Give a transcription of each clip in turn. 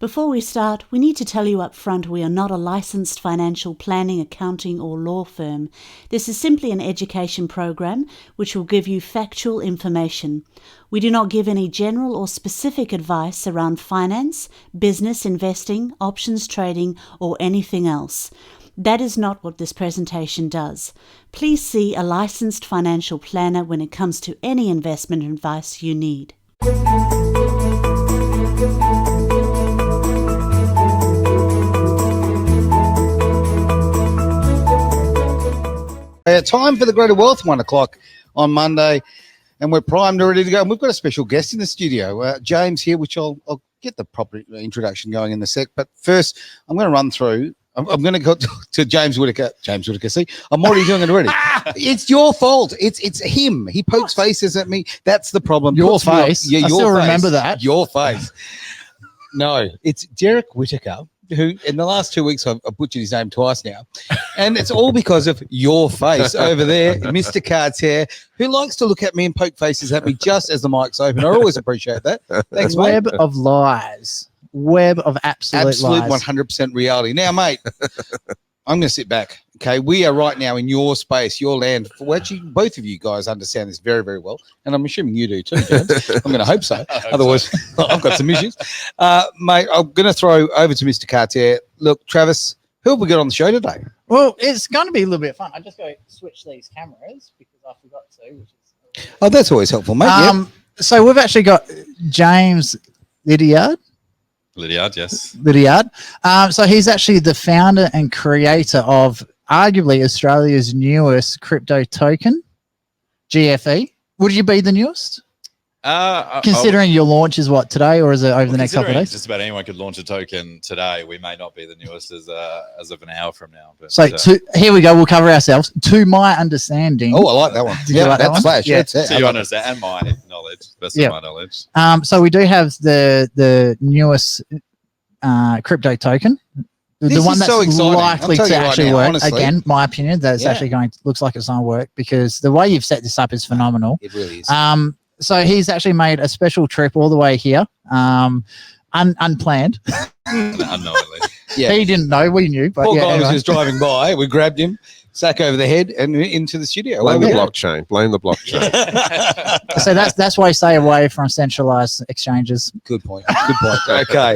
Before we start, we need to tell you up front we are not a licensed financial planning, accounting or law firm. This is simply an education program which will give you factual information. We do not give any general or specific advice around finance, business, investing, options trading or anything else. That is not what this presentation does. Please see a licensed financial planner when it comes to any investment advice you need. Time for the Greater Wealth, 1 o'clock on Monday, and we're primed and ready to go. And we've got a special guest in the studio, James here, which I'll get the proper introduction going in a sec. But first, I'm going to run through. I'm going to go to James Whittaker. James Whittaker, see, I'm already doing it already. It's your fault. It's him. He pokes faces at me. That's the problem. Your face. Yeah, I your still face. remember that. Your face. No, it's Derek Whittaker, who in the last 2 weeks I've butchered his name twice now, and it's all because of your face over there, Mr. Card's hair, who likes to look at me and poke faces at me just as the mic's open. I always appreciate that. Thanks, mate. Web of lies. Web of absolute lies. 100% reality. Now, mate, I'm going to sit back. Okay, we are right now in your space, your land. Well, actually, both of you guys understand this very, very well, and I'm assuming you do too, James. I'm going to hope so. Otherwise, I've got some issues. Mate, I'm going to throw over to Mr. Cartier. Look, Travis, who have we got on the show today? Well, it's going to be a little bit fun. I just go switch these cameras because I forgot to. Which is Oh, that's always helpful, mate. Yep. So we've actually got James Liddiard. Yes. Liddiard. So he's actually the founder and creator of arguably Australia's newest crypto token, GFE. Would you be the newest? Considering your launch is what, today, or is it over the next couple of days? Just about anyone could launch a token today. We may not be the newest as of an hour from now. But, so here we go. We'll cover ourselves. To my understanding. Oh, I like that one. Did you like that one? Flash. Yeah. So you understand, and my knowledge, best of my knowledge. So we do have the newest crypto token. The one that's so likely to actually work. honestly. Again, my opinion, that's actually looks like it's going to work because the way you've set this up is phenomenal. It really is. So he's actually made a special trip all the way here, unplanned. Unknowingly. Yeah. He didn't know, we knew. But Poor guy was anyway. just driving by. We grabbed him, sack over the head, and into the studio. Blame the blockchain. Blame the blockchain. So that's why I stay away from centralized exchanges. Good point. Good point. Okay.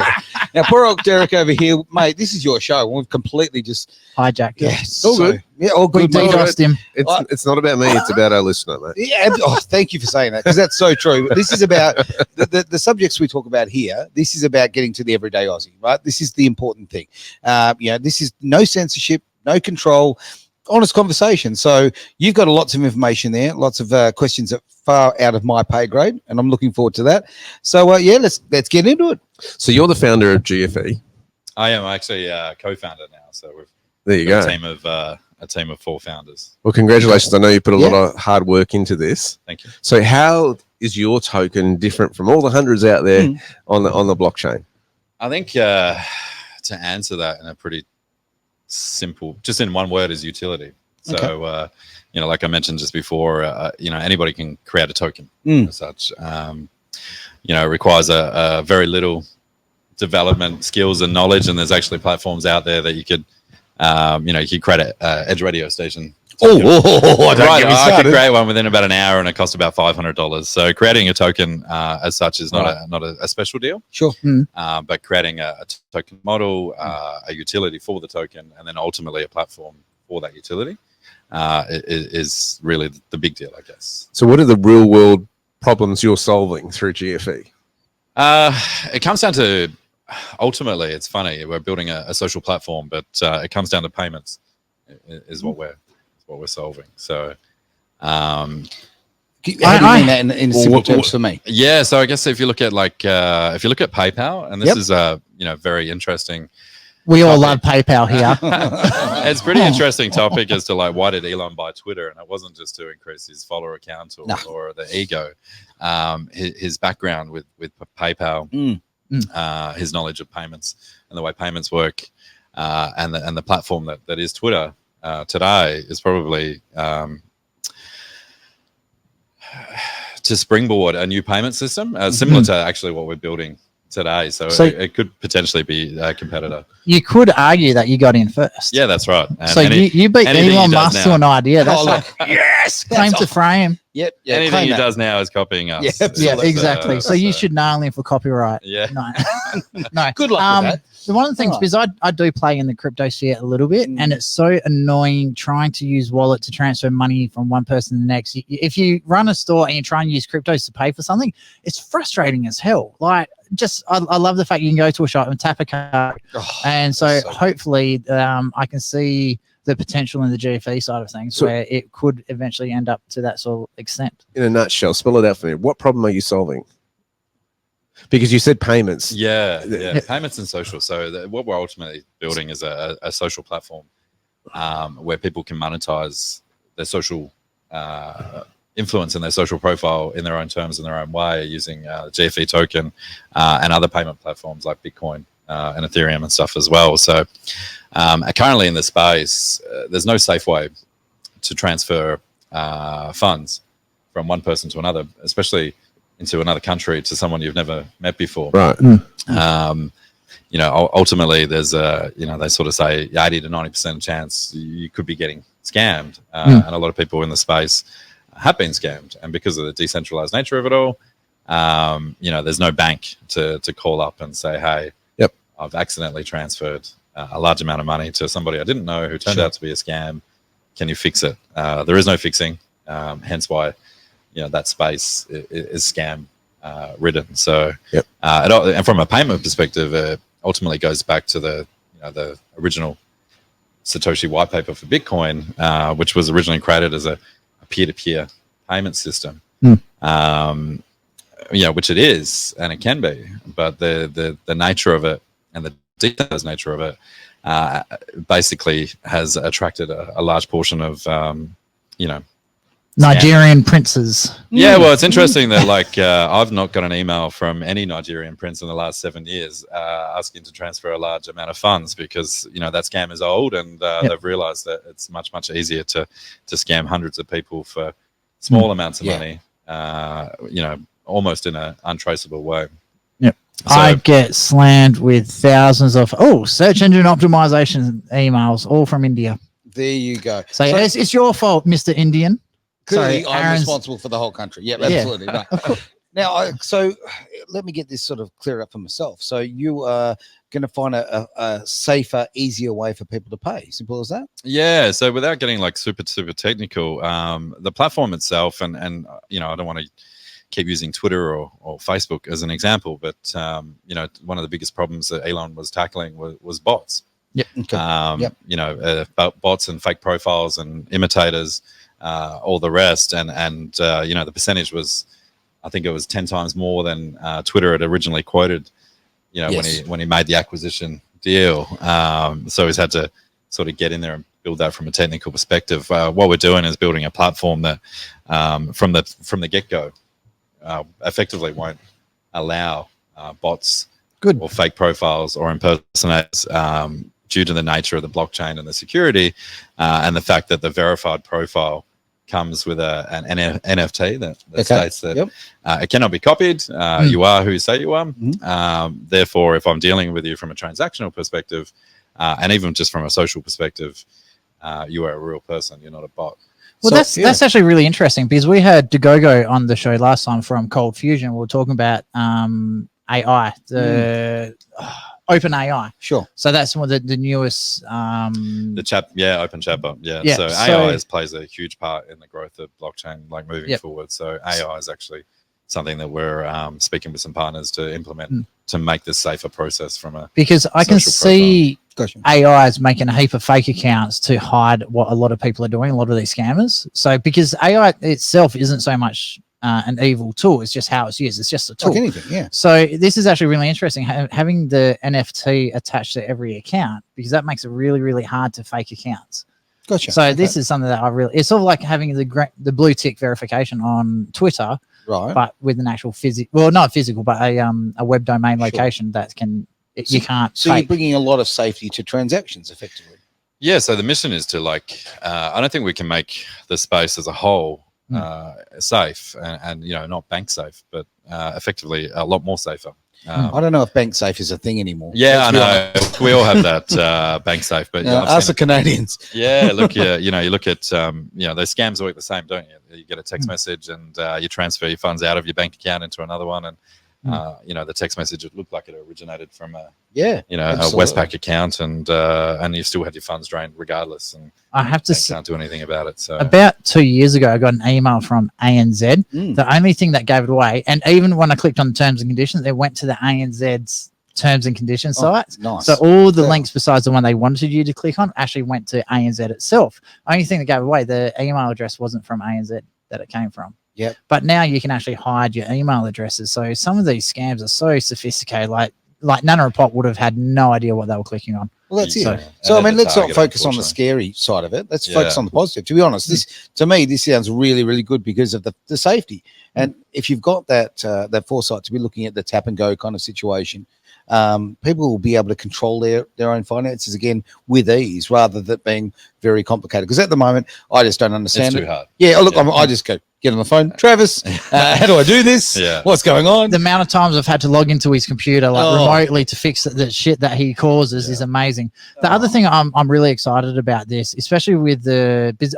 Now, poor old Derek over here, mate, this is your show. We've completely just Hijacked. Yes. All good. Yeah, all We good. mate. DDoSed him. It's not about me. It's about our listener, mate. Yeah. Thank you for saying that because that's so true. This is about the subjects we talk about here. This is about getting to the everyday Aussie, right? This is the important thing. This is no censorship, no control, honest conversation. So you've got lots of information there, lots of questions that far out of my pay grade, and I'm looking forward to that. So let's get into it. So you're the founder of GFE. I am actually co-founder now, so we've There you got go. a team of 4 founders. Well, congratulations. I know you put a lot of hard work into this. Thank you. So how is your token different from all the hundreds out there on the blockchain? I think to answer that in a pretty simple, just in one word, is utility. So, like I mentioned just before, anybody can create a token as such. It requires a very little development skills and knowledge, and there's actually platforms out there that you could, you could create an edge radio station. I could create one within about an hour, and it costs about $500. So creating a token as such is not a special deal. Sure. But creating a token model, a utility for the token, and then ultimately a platform for that utility is really the big deal, I guess. So what are the real world problems you're solving through GFE? It comes down to, ultimately, it's funny, we're building a social platform, but it comes down to payments is what we're solving. So how do you mean that in simple terms for me? Yeah, so I guess if you look at PayPal, and this is very interesting. We all love PayPal here. It's a pretty interesting topic as to why did Elon buy Twitter, and it wasn't just to increase his follower count or the ego. His background with PayPal, his knowledge of payments and the way payments work, and the platform that is Twitter today is probably to springboard a new payment system, similar to actually what we're building today. So, So- it could potentially be a competitor. You could argue that you got in first. Yeah, that's right. And So you beat anything Elon he does Musk to now- an idea. That's Oh, like, yes, claim to fame. Yep. Yeah, anything claim he that. does now is copying us. Yeah, Yeah, absolutely. exactly. So you should nail him for copyright. Yeah. No, no. Good luck with that. So one of the things, Alright. because I do play in the crypto sphere a little bit, Mm. and it's so annoying trying to use wallet to transfer money from one person to the next. If you run a store and you try and use cryptos to pay for something, it's frustrating as hell. Like, I love the fact you can go to a shop and tap a card, Oh, and so that's so hopefully I can see the potential in the GFE side of things, So- where it could eventually end up to that sort of extent. In a nutshell, spell it out for me. What problem are you solving? Because you said payments. Yeah. Payments and social. So what we're ultimately building is a social platform where people can monetize their social influence and their social profile in their own terms, in their own way, using GFE token and other payment platforms like Bitcoin and Ethereum and stuff as well. So currently in the space, there's no safe way to transfer funds from one person to another, especially into another country, to someone you've never met before. Right. Ultimately there's they sort of say 80 to 90% chance you could be getting scammed. And a lot of people in the space have been scammed. And because of the decentralized nature of it all, there's no bank to call up and say, hey, Yep, I've accidentally transferred a large amount of money to somebody I didn't know who turned out to be a scam. Can you fix it? There is no fixing. Hence why, that space is scam ridden. So, Yep. And from a payment perspective, it ultimately goes back to the original Satoshi white paper for Bitcoin, which was originally created as a peer-to-peer payment system. Which it is and it can be, but the nature of it and the detailed nature of it basically has attracted a large portion of Nigerian princes. Yeah, well, it's interesting that I've not got an email from any Nigerian prince in the last 7 years asking to transfer a large amount of funds, because that scam is old, and they've realised that it's much easier to scam hundreds of people for small amounts of money. Almost in an untraceable way. Yep. So, I get slammed with thousands of search engine optimization emails, all from India. There you go. So it's your fault, Mr. Indian. Clearly, Sorry, I'm Aaron's- responsible for the whole country. Yep, Yeah. absolutely. No. Now, so let me get this sort of clear up for myself. So you are going to find a safer, easier way for people to pay. Simple as that. yeah. So without getting super technical, the platform itself, and I don't want to keep using Twitter or Facebook as an example, but one of the biggest problems that Elon was tackling was bots. Yep. Okay. Bots and fake profiles and imitators, all the rest, and the percentage was, I think it was 10 times more than Twitter had originally quoted. Yes. when he made the acquisition deal. So he's had to sort of get in there and build that from a technical perspective. What we're doing is building a platform that, from the get-go, effectively won't allow bots or fake profiles or impersonators, due to the nature of the blockchain and the security, and the fact that the verified profile comes with an NFT that states that it cannot be copied. You are who you say you are. Therefore, if I'm dealing with you from a transactional perspective, and even just from a social perspective, you are a real person. You're not a bot. Well, that's actually really interesting, because we had Dagogo on the show last time from Cold Fusion. We were talking about AI, the Open AI. Sure. So that's one of the newest. The open chatbot. Yeah. Yeah, So AI plays a huge part in the growth of blockchain, moving forward. So AI is actually something that we're speaking with some partners to implement to make this safer process from a because I can social see Gotcha. AI is making a heap of fake accounts to hide what a lot of people are doing, a lot of these scammers. So because AI itself isn't so much an evil tool, it's just how it's used. It's just a tool. Like anything, yeah. So this is actually really interesting, having the NFT attached to every account, because that makes it really, really hard to fake accounts. Gotcha. So this is something that it's sort of like having the blue tick verification on Twitter, right, but with an actual not physical, but a web domain location that can, you can't. So you're bringing a lot of safety to transactions effectively. Yeah. So the mission is to I don't think we can make the space as a whole safe and not bank safe, but effectively a lot more safer. I don't know if bank safe is a thing anymore. Yeah, I know. We all have that bank safe, but us the Canadians. Yeah, look, you look at those scams work the same, don't you? You get a text message and you transfer your funds out of your bank account into another one, and the text message would look like it originated from a Westpac account, and you still had your funds drained regardless. And I have to can't do anything about it. So about 2 years ago, I got an email from ANZ. The only thing that gave it away, and even when I clicked on the terms and conditions, it went to the ANZ's terms and conditions site. Nice. So all the links besides the one they wanted you to click on actually went to ANZ itself. Only thing that gave away, the email address wasn't from ANZ that it came from. Yep. But now you can actually hide your email addresses. So some of these scams are so sophisticated. Like Nana and Pop would have had no idea what they were clicking on. Well, that's it. So I mean, let's not focus on the scary side of it. Let's focus on the positive. To be honest, this sounds really, really good because of the safety. And if you've got that foresight to be looking at the tap and go kind of situation, people will be able to control their own finances again with ease, rather than being very complicated. Because at the moment, I just don't understand. It's too hard. Yeah, look, I just go get on the phone, Travis. How do I do this? Yeah. What's going on? The amount of times I've had to log into his computer remotely to fix the shit that he causes is amazing. The other thing I'm really excited about this, especially with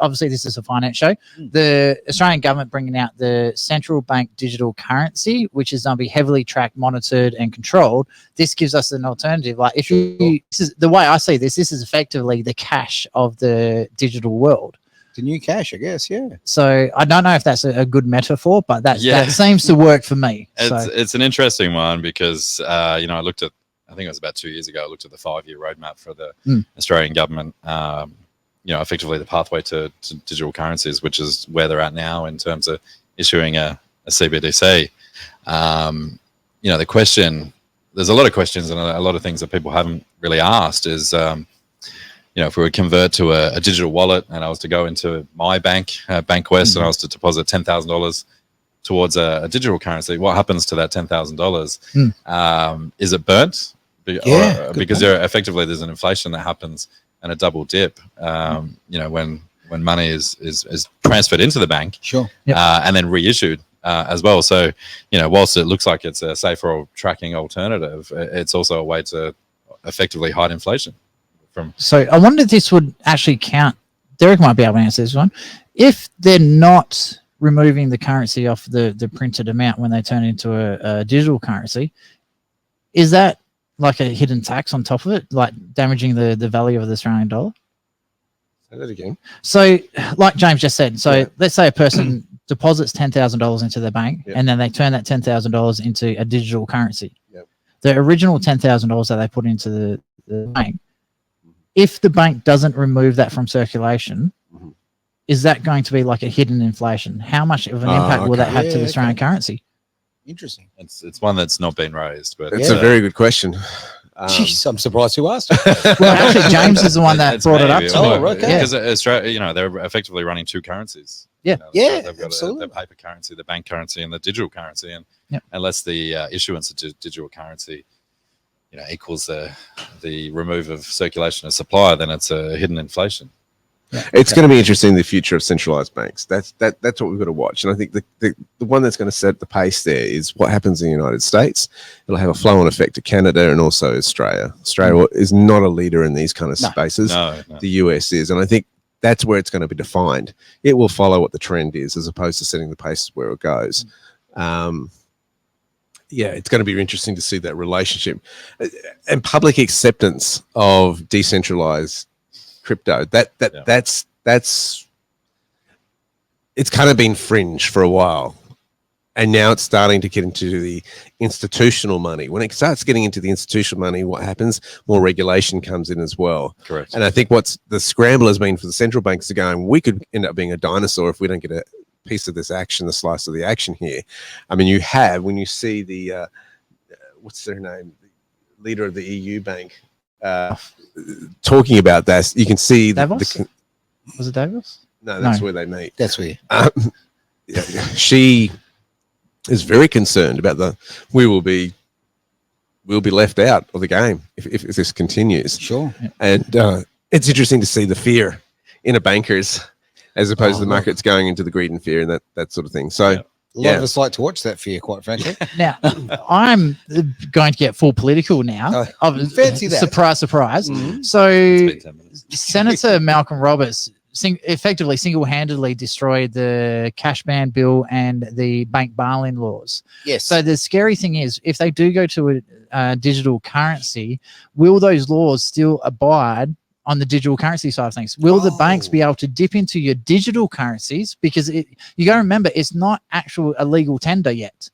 obviously this is a finance show, the Australian government bringing out the central bank digital currency, which is going to be heavily tracked, monitored, and controlled. This gives us an alternative. Like this is the way I see this. This is effectively the cash of the digital world. The new cash, I guess. Yeah. So I don't know if that's a good metaphor, but that seems to work for me. It's an interesting one because I looked at, I think it was about 2 years ago, I looked at the 5-year roadmap for the Australian government. Effectively the pathway to digital currencies, which is where they're at now in terms of issuing a CBDC. The question, there's a lot of questions and a lot of things that people haven't really asked is, if we would convert to a digital wallet and I was to go into my bank, Bankwest, and I was to deposit $10,000 towards a digital currency, what happens to that $10,000? Is it burnt? Because effectively there's an inflation that happens and a double dip, when money is transferred into the bank, and then reissued as well. So, whilst it looks like it's a safer tracking alternative, it's also a way to effectively hide inflation. So I wonder if this would actually count. Derek might be able to answer this one. If they're not removing the currency off the printed amount when they turn into a digital currency, is that like a hidden tax on top of it, like damaging the value of the Australian dollar? Say that again. So like James just said, let's say a person deposits $10,000 into their bank and then they turn that $10,000 into a digital currency. The original $10,000 that they put into the bank, if the bank doesn't remove that from circulation, is that going to be like a hidden inflation? How much of an impact will that have to the Australian currency? Interesting. It's one that's not been raised, but it's a very good question. Jeez, I'm surprised who asked. Well, actually, James is the one that brought it up. Because Australia, they're effectively running two currencies. Yeah, they've got the paper currency, the bank currency, and the digital currency. And unless the issuance of digital currency equals the remove of circulation of supply, then it's a hidden inflation. It's going to be interesting, the future of centralized banks. That's what we've got to watch. And I think the one that's going to set the pace there is what happens in the United States. It'll have a flow-on effect to Canada and also Australia. Australia is not a leader in these kind of spaces. No. The US is. And I think that's where it's going to be defined. It will follow what the trend is as opposed to setting the pace where it goes. It's going to be interesting to see that relationship and public acceptance of decentralized crypto. That's it's kind of been fringe for a while, and now it's starting to get into the institutional money. When it starts getting into the institutional money, what happens? More regulation comes in as well. Correct. And I think what's the scramble has been for the central banks to going, we could end up being a dinosaur if we don't get a piece of this action, the slice of the action here. I mean, when you see the what's their name, the leader of the EU bank talking about that, you can see Davos? Was it Davos? No, that's where they meet. That's where she is very concerned about we'll be left out of the game if this continues. Sure. And it's interesting to see the fear in bankers as opposed to the markets going into the greed and fear and that sort of thing. So A lot of us like to watch that for you, quite frankly. Now, I'm going to get full political now. Fancy that. Surprise, surprise. Mhm. So, It's been 10 minutes. Senator Malcolm Roberts effectively single-handedly destroyed the cash ban bill and the bank bail-in laws. Yes. So the scary thing is, if they do go to a digital currency, will those laws still abide on the digital currency side of things? Will the banks be able to dip into your digital currencies? Because you got to remember, it's not actual illegal tender yet.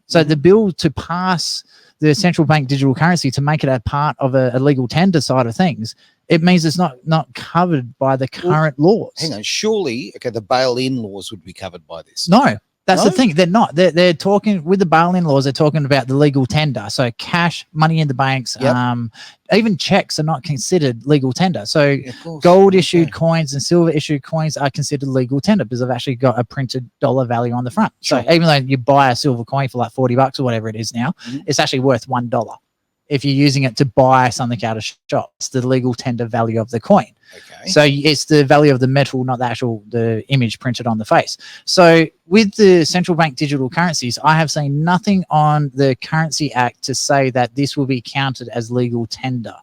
So the bill to pass the central bank digital currency to make it a part of a legal tender side of things, it means it's not covered by the current laws. Hang on, surely, okay, the bail-in laws would be covered by this. No, that's the No? thing. They're not. They're talking with the bail-in laws. They're talking about the legal tender. So cash, money in the banks, Yep. even checks are not considered legal tender. So Yeah, of course. gold Okay. issued coins and silver issued coins are considered legal tender because they've actually got a printed dollar value on the front. Sure. So even though you buy a silver coin for like $40 or whatever it is now, it's actually worth $1 if you're using it to buy something out of shop. It's the legal tender value of the coin. Okay. So it's the value of the metal, not the image printed on the face. So with the central bank digital currencies, I have seen nothing on the Currency Act to say that this will be counted as legal tender.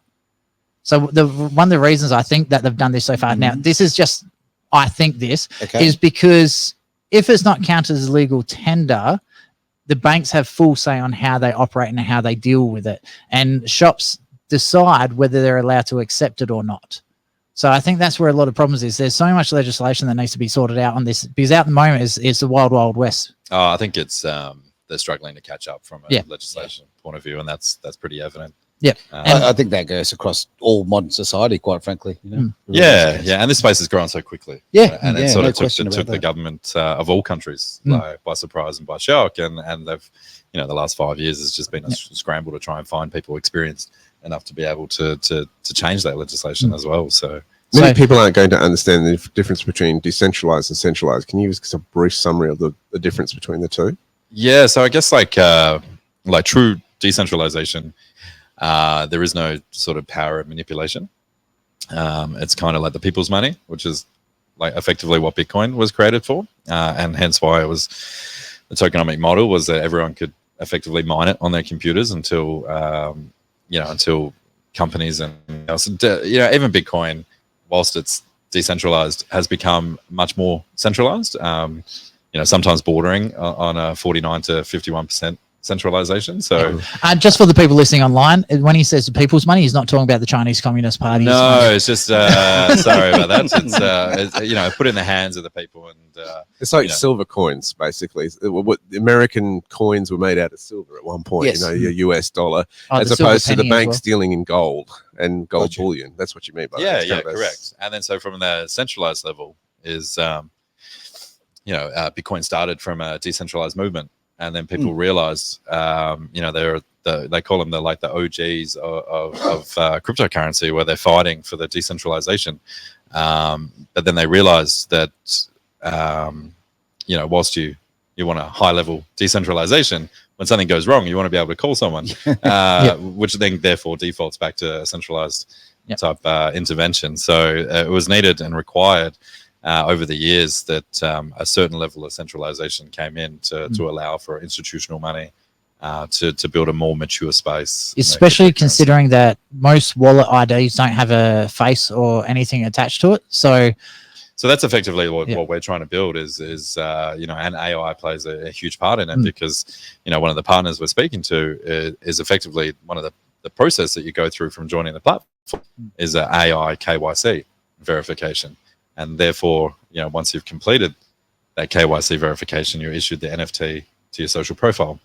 So one of the reasons I think that they've done this so far, now this is just, I think this, Okay. is because if it's not counted as legal tender, the banks have full say on how they operate and how they deal with it. And shops decide whether they're allowed to accept it or not. So I think that's where a lot of problems is. There's so much legislation that needs to be sorted out on this, because at the moment it's the wild, wild west. Oh, I think it's they're struggling to catch up from a Yeah. legislation point of view, and that's pretty evident. Yeah. I think that goes across all modern society, quite frankly. You know? Yeah, yeah, and this space has grown so quickly. Yeah. and it Yeah, sort no of question took about the that. government of all countries by surprise and by shock, and they've, the last 5 years has just been a scramble to try and find people experienced enough to be able to change that legislation as well. So Many people aren't going to understand the difference between decentralized and centralized. Can you give us a brief summary of the difference between the two? yeah, so I guess like true decentralization, there is no sort of power of manipulation. It's kind of like the people's money, which is like effectively what Bitcoin was created for, and hence why it was the tokenomic model was that everyone could effectively mine it on their computers until until companies and even Bitcoin, whilst it's decentralized, has become much more centralized. Sometimes bordering on a 49 to 51% centralization. So Just for the people listening online, when he says the people's money, he's not talking about the Chinese Communist Party. no, it's just sorry about that. It's put in the hands of the people, and It's like silver coins, basically. What the American coins were made out of silver at one point. Yes. Your US dollar, Oh, as the silver opposed to the penny as banks well. dealing in gold and gold Gotcha. bullion. That's what you mean by that. yeah, It's kind of a- correct. And then so from the centralized level is Bitcoin started from a decentralized movement, and then people realized they call them the OGs of cryptocurrency, where they're fighting for the decentralization, but then they realized that whilst you want a high level decentralization, when something goes wrong, you want to be able to call someone, which then therefore defaults back to a centralized type intervention. So it was needed and required over the years that a certain level of centralization came in to allow for institutional money to build a more mature space. Especially considering that most wallet IDs don't have a face or anything attached to it. So that's effectively what we're trying to build is and AI plays a huge part in it, because one of the partners we're speaking to is effectively one of the process that you go through from joining the platform is an AI KYC verification. And therefore, once you've completed that KYC verification, you're issued the NFT to your social profile.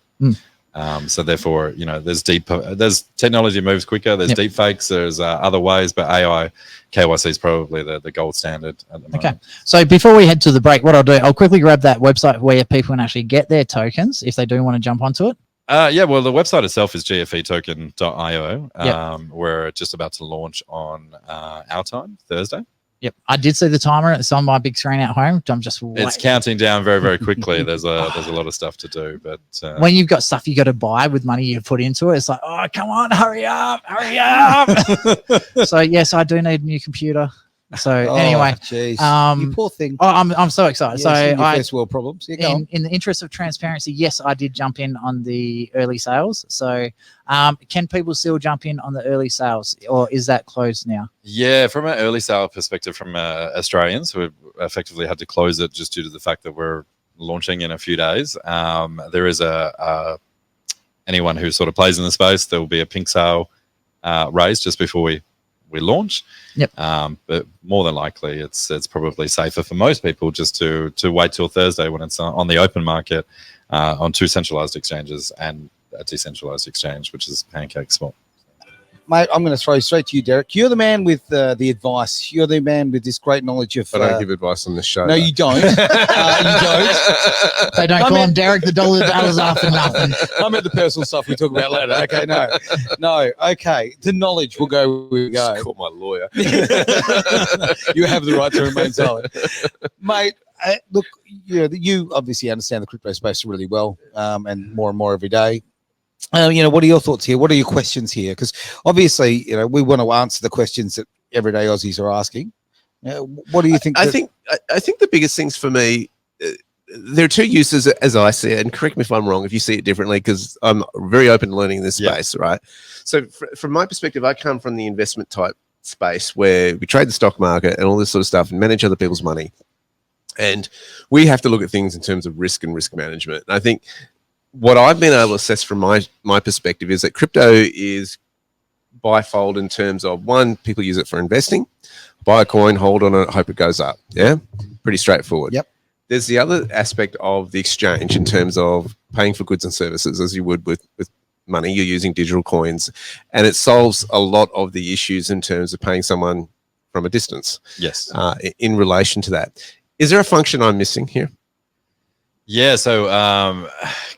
So therefore, there's technology moves quicker. There's deep fakes. There's other ways, but AI KYC is probably the gold standard at the moment. Okay. So before we head to the break, what I'll do, I'll quickly grab that website where people can actually get their tokens if they do want to jump onto it. Well, the website itself is gfetoken.io. We're just about to launch on our time, Thursday. Yep, I did see the timer. It's on my big screen at home. I'm just waiting. It's counting down very, very quickly. There's a lot of stuff to do, but when you've got stuff you got to buy with money you put into it, it's like, oh, come on, hurry up. So yes, I do need a new computer. So anyway, jeez, you poor thing. I'm so excited. Yeah, So your first world problems. in the interest of transparency, yes, I did jump in on the early sales. So can people still jump in on the early sales, or is that closed now? Yeah, from an early sale perspective, from Australians who effectively had to close it just due to the fact that we're launching in a few days. There is anyone who sort of plays in the space, there will be a pink sale raised just before we launch. Yep. But more than likely, it's probably safer for most people just to wait till Thursday when it's on the open market on 2 centralized exchanges and a decentralized exchange, which is Pancake Swap. Mate, I'm going to throw straight to you, Derek. You're the man with the advice. You're the man with this great knowledge of. I don't give advice on this show. No, you don't. You don't. They don't call him Derek the dollars are for nothing. I meant the personal stuff we talk about later. Okay, no. Okay, the knowledge will go. Just call my lawyer. You have the right to remain silent, mate. Look, you obviously understand the crypto space really well, and more every day. What are your thoughts here? What are your questions here? Because obviously, we want to answer the questions that everyday Aussies are asking. What do you think? I think the biggest things for me, there are two uses as I see it, and correct me if I'm wrong if you see it differently, because I'm very open to learning in this space, right? So from my perspective, I come from the investment type space where we trade the stock market and all this sort of stuff and manage other people's money. And we have to look at things in terms of risk and risk management. And I think what I've been able to assess from my perspective is that crypto is bifold in terms of, one, people use it for investing, buy a coin, hold on it, hope it goes up. Yeah, pretty straightforward. Yep. There's the other aspect of the exchange in terms of paying for goods and services, as you would with money. You're using digital coins, and it solves a lot of the issues in terms of paying someone from a distance. Yes. In relation to that, is there a function I'm missing here? Yeah, so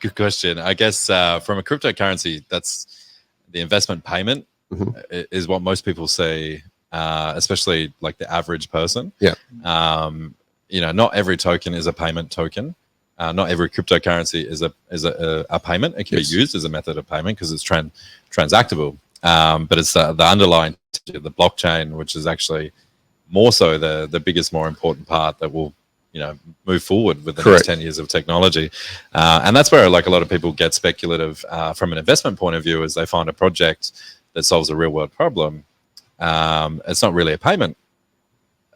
good question. I guess from a cryptocurrency, that's the investment payment is what most people say, especially like the average person. Yeah. Not every token is a payment token. Not every cryptocurrency is a payment. It can be used as a method of payment because it's transactable. But it's the underlying, the blockchain, which is actually more so the biggest, more important part that will move forward with the next 10 years of technology. And that's where like a lot of people get speculative from an investment point of view, is they find a project that solves a real world problem. It's not really a payment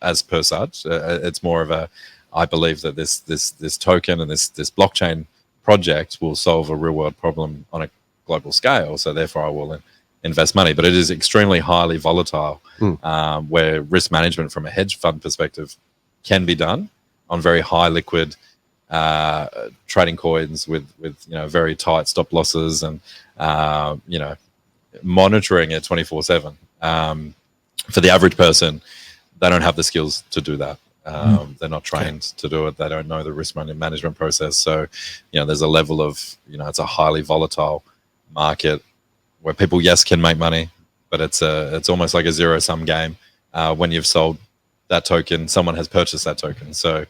as per such. It's more of I believe that this token and this blockchain project will solve a real world problem on a global scale. So therefore I will invest money, but it is extremely highly volatile, where risk management from a hedge fund perspective can be done on very high liquid trading coins with very tight stop losses and monitoring it 24/7. For the average person, they don't have the skills to do that. They're not trained to do it. They don't know the risk management process. So there's a level of it's a highly volatile market where people can make money, but it's almost like a zero sum game. When you've sold that token, someone has purchased that token. So,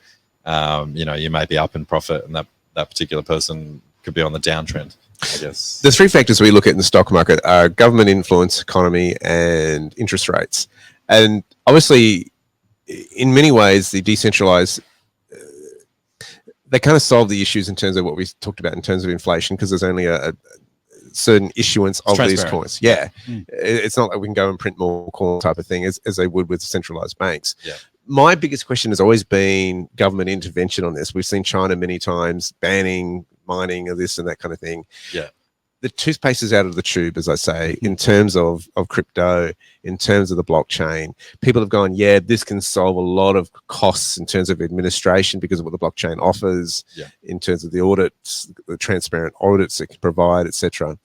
you may be up in profit and that particular person could be on the downtrend, I guess. The three factors we look at in the stock market are government influence, economy, and interest rates. And obviously, in many ways, the decentralized, they kind of solve the issues in terms of what we talked about in terms of inflation, because there's only a certain issuance of these coins. Yeah. It's not like we can go and print more coin type of thing as they would with centralized banks. Yeah. My biggest question has always been government intervention on this. We've seen China many times banning mining of this and that kind of thing. Yeah. The toothpaste is out of the tube, as I say, in terms of crypto, in terms of the blockchain. People have gone, this can solve a lot of costs in terms of administration because of what the blockchain offers, in terms of the audits, the transparent audits it can provide, etc.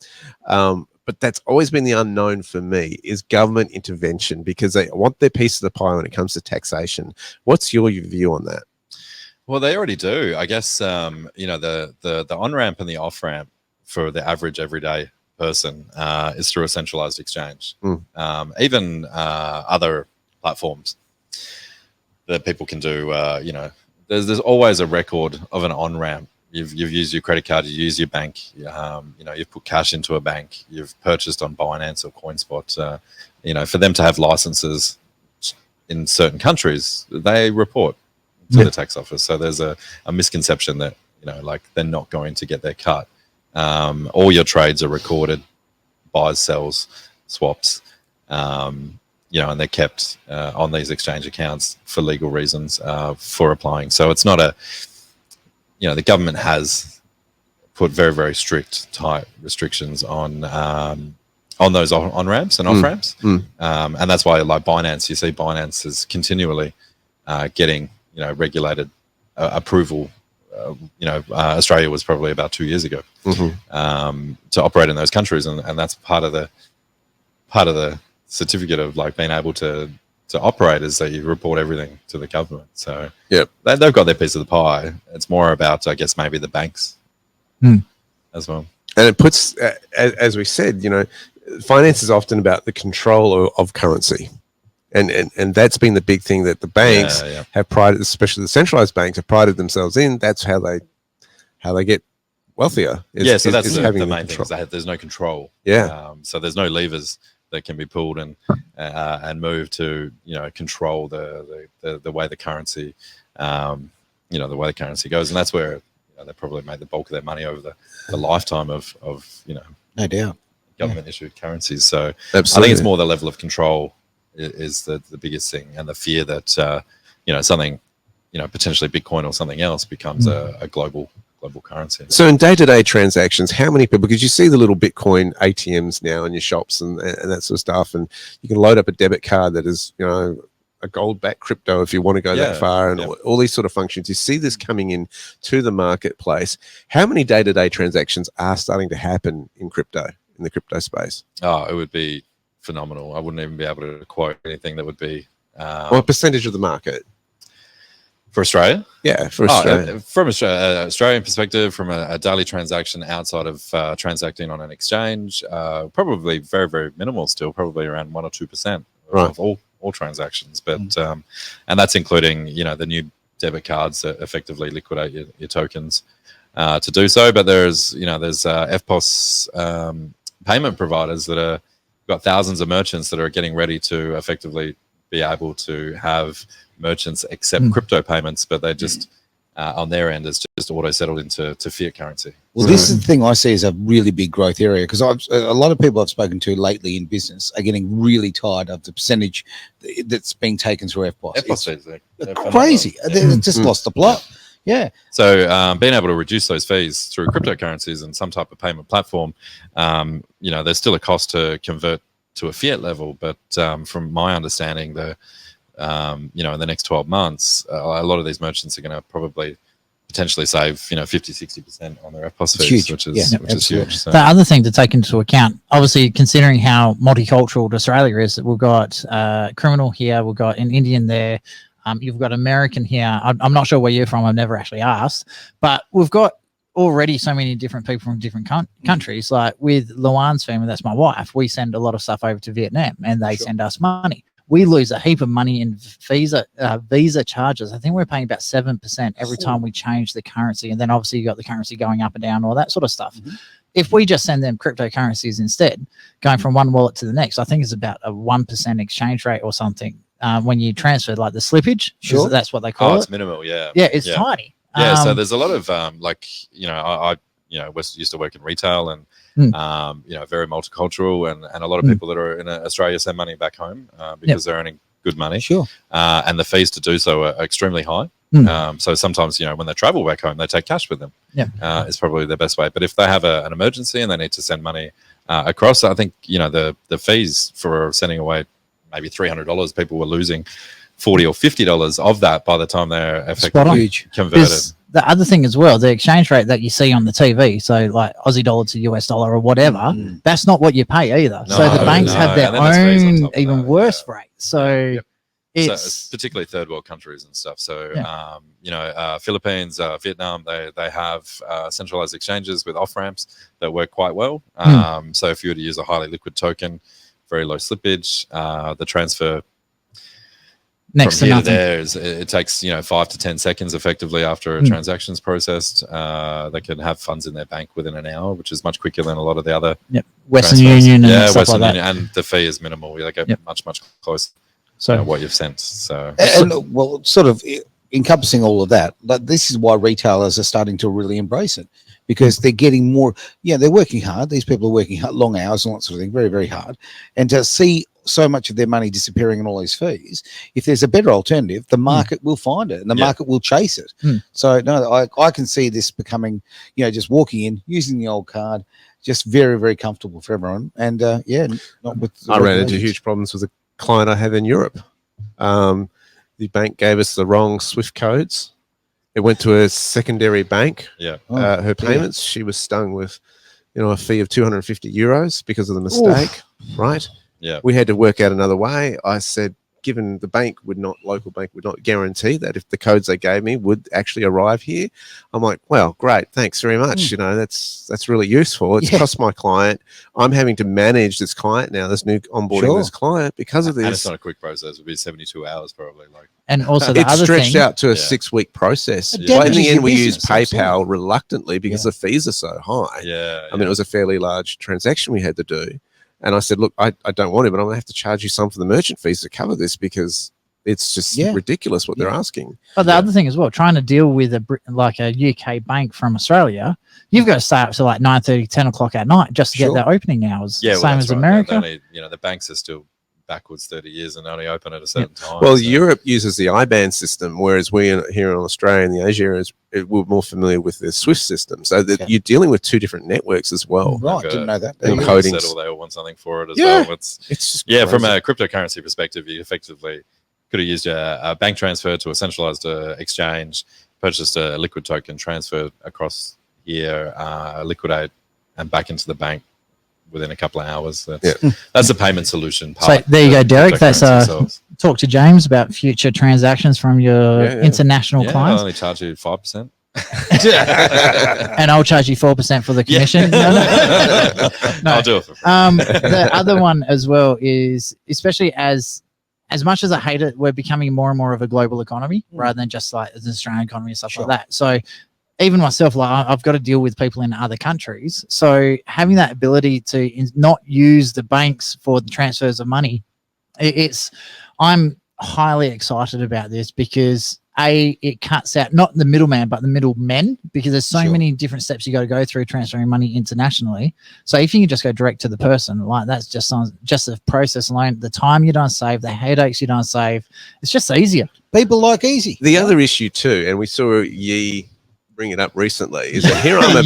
But that's always been the unknown for me, is government intervention, because they want their piece of the pie when it comes to taxation. What's your view on that? Well, they already do. I guess, the on-ramp and the off-ramp for the average everyday person is through a centralized exchange. Even other platforms that people can do, there's always a record of an on-ramp. You've used your credit card, you use your bank, you've put cash into a bank, you've purchased on Binance or CoinSpot. For them to have licenses in certain countries, they report to the tax office. So there's a misconception that, like they're not going to get their cut. All your trades are recorded, buys, sells, swaps, and they're kept on these exchange accounts for legal reasons for applying. So it's not the government has put very, very strict, tight restrictions on those on-ramps and off-ramps. And that's why, like Binance, you see Binance is continually getting, regulated approval. Australia was probably about 2 years ago to operate in those countries. And that's part of the certificate of like being able to operate is that you report everything to the government. So they've got their piece of the pie. It's more about, I guess, maybe the banks as well. And it puts, as we said, finance is often about the control of currency. And that's been the big thing that the banks have prided, especially the centralized banks, have prided themselves in. That's how they get wealthier. So that's the main thing. Is that there's no control. So there's no levers that can be pulled and moved to control the way the currency the way the currency goes, and that's where they probably made the bulk of their money over the lifetime of no doubt government issued currencies. So Absolutely. I think it's more the level of control is the biggest thing, and the fear that something potentially Bitcoin or something else becomes a global currency. So in day-to-day transactions, how many people, because you see the little Bitcoin ATMs now in your shops and that sort of stuff, and you can load up a debit card that is a gold-backed crypto if you want to go that far, and all these sort of functions. You see this coming in to the marketplace. How many day-to-day transactions are starting to happen in the crypto space? Oh, it would be phenomenal. I wouldn't even be able to quote anything that would be a percentage of the market for Australia. Yeah, for Australia. From Australian perspective, from a daily transaction outside of transacting on an exchange, probably very, very minimal still, probably around 1 or 2% of all transactions. But and that's including the new debit cards that effectively liquidate your tokens to do so. But there's FPOS payment providers that are got thousands of merchants that are getting ready to effectively be able to have merchants accept crypto payments, but they just on their end is just auto settled into fiat currency. Well, this is the thing I see as a really big growth area, because a lot of people I've spoken to lately in business are getting really tired of the percentage that's being taken through FPOS. FPOS it's crazy. They've just lost the plot. Yeah. So being able to reduce those fees through cryptocurrencies and some type of payment platform, there's still a cost to convert to a fiat level. But from my understanding, in the next 12 months, a lot of these merchants are going to probably potentially save, 50-60% on their FPOS fees, which is huge. So. The other thing to take into account, obviously, considering how multicultural Australia is, we've got criminal here, we've got an Indian there. You've got American here. I'm not sure where you're from. I've never actually asked. But we've got already so many different people from different countries. Like with Luan's family, that's my wife. We send a lot of stuff over to Vietnam and they send us money. We lose a heap of money in visa charges. I think we're paying about 7% every time we change the currency. And then obviously you got the currency going up and down, all that sort of stuff. If we just send them cryptocurrencies instead, going from one wallet to the next, I think it's about a 1% exchange rate or something. When you transfer, like the slippage, that's what they call it. It's minimal, yeah. Yeah, it's tiny. Yeah, so there's a lot of I used to work in retail and very multicultural, and a lot of people that are in Australia send money back home because they're earning good money. Sure. And the fees to do so are extremely high. So sometimes, when they travel back home, they take cash with them. It's probably the best way. But if they have an emergency and they need to send money across, I think, the fees for sending away maybe $300, people were losing $40 or $50 of that by the time they're effectively converted. The other thing as well, the exchange rate that you see on the TV, so like Aussie dollar to US dollar or whatever, that's not what you pay either. So the banks have their own even worse rate. So it's particularly third world countries and stuff. So Philippines, Vietnam, they have centralized exchanges with off ramps that work quite well. So if you were to use a highly liquid token, very low slippage, the transfer next from to here nothing. to there it takes 5 to 10 seconds effectively after a transaction's processed. They can have funds in their bank within an hour, which is much quicker than a lot of the other Western transfers. Union and stuff Western like that. Union, and the fee is minimal. They get much closer So what you've sent. So And well, sort of encompassing all of that, but this is why retailers are starting to really embrace it, because they're getting more. Yeah, they're working hard. These people are working hard, long hours and all that sort of thing, very, very hard. And to see so much of their money disappearing in all these fees, if there's a better alternative, the market will find it and the market will chase it. So no, I can see this becoming, just walking in, using the old card, just very, very comfortable for everyone. And not with. I ran into huge problems with a client I have in Europe. The bank gave us the wrong SWIFT codes. It went to a secondary bank. Yeah. Her payments, she was stung with, a fee of €250 because of the mistake. Right. Yeah. We had to work out another way. I said, given the local bank would not guarantee that if the codes they gave me would actually arrive here. I'm like, well, great, thanks very much. That's really useful. It's cost my client. I'm having to manage this client now, this new onboarding this client because of this. And it's not a quick process. It would be 72 hours probably. And also the it's other stretched thing, out to a 6-week process. Yeah. But in the end, we Business, used PayPal reluctantly because the fees are so high. Yeah. I mean, it was a fairly large transaction we had to do. And I said, look, I don't want it, but I'm going to have to charge you some for the merchant fees to cover this because it's just ridiculous what they're asking. but the other thing as well, trying to deal with a UK bank from Australia, you've got to stay up to like 9:30, 10 o'clock at night just to get their opening hours. Yeah, Same as America. The banks are still backwards 30 years and only open at a certain time. Well, Europe uses the IBAN system, whereas we here in Australia and the Asia areas, we're more familiar with the SWIFT system. So that you're dealing with two different networks as well. Right, didn't know that. Encodings. They all want something for it as well. It's just from crazy. a cryptocurrency perspective, you effectively could have used a bank transfer to a centralized exchange, purchased a liquid token, transferred across here, liquidate, and back into the bank within a couple of hours. That's a payment solution. So there you go, Derek. That's talk to James about future transactions from your international clients. I'll only charge you 5%. And I'll charge you 4% for the commission. No. I'll do it for free. The other one as well is, especially as much as I hate it, we're becoming more and more of a global economy rather than just like an Australian economy and stuff like that. So even myself, like I've got to deal with people in other countries. So having that ability to not use the banks for the transfers of money, I'm highly excited about this because it cuts out not the middleman but the middlemen, because there's so many different steps you got to go through transferring money internationally. So if you can just go direct to the person, like that's just the process alone, the time you don't save, the headaches you don't save, it's just easier. People like easy. The other issue too, and we saw Yi bring it up recently, is that here I'm a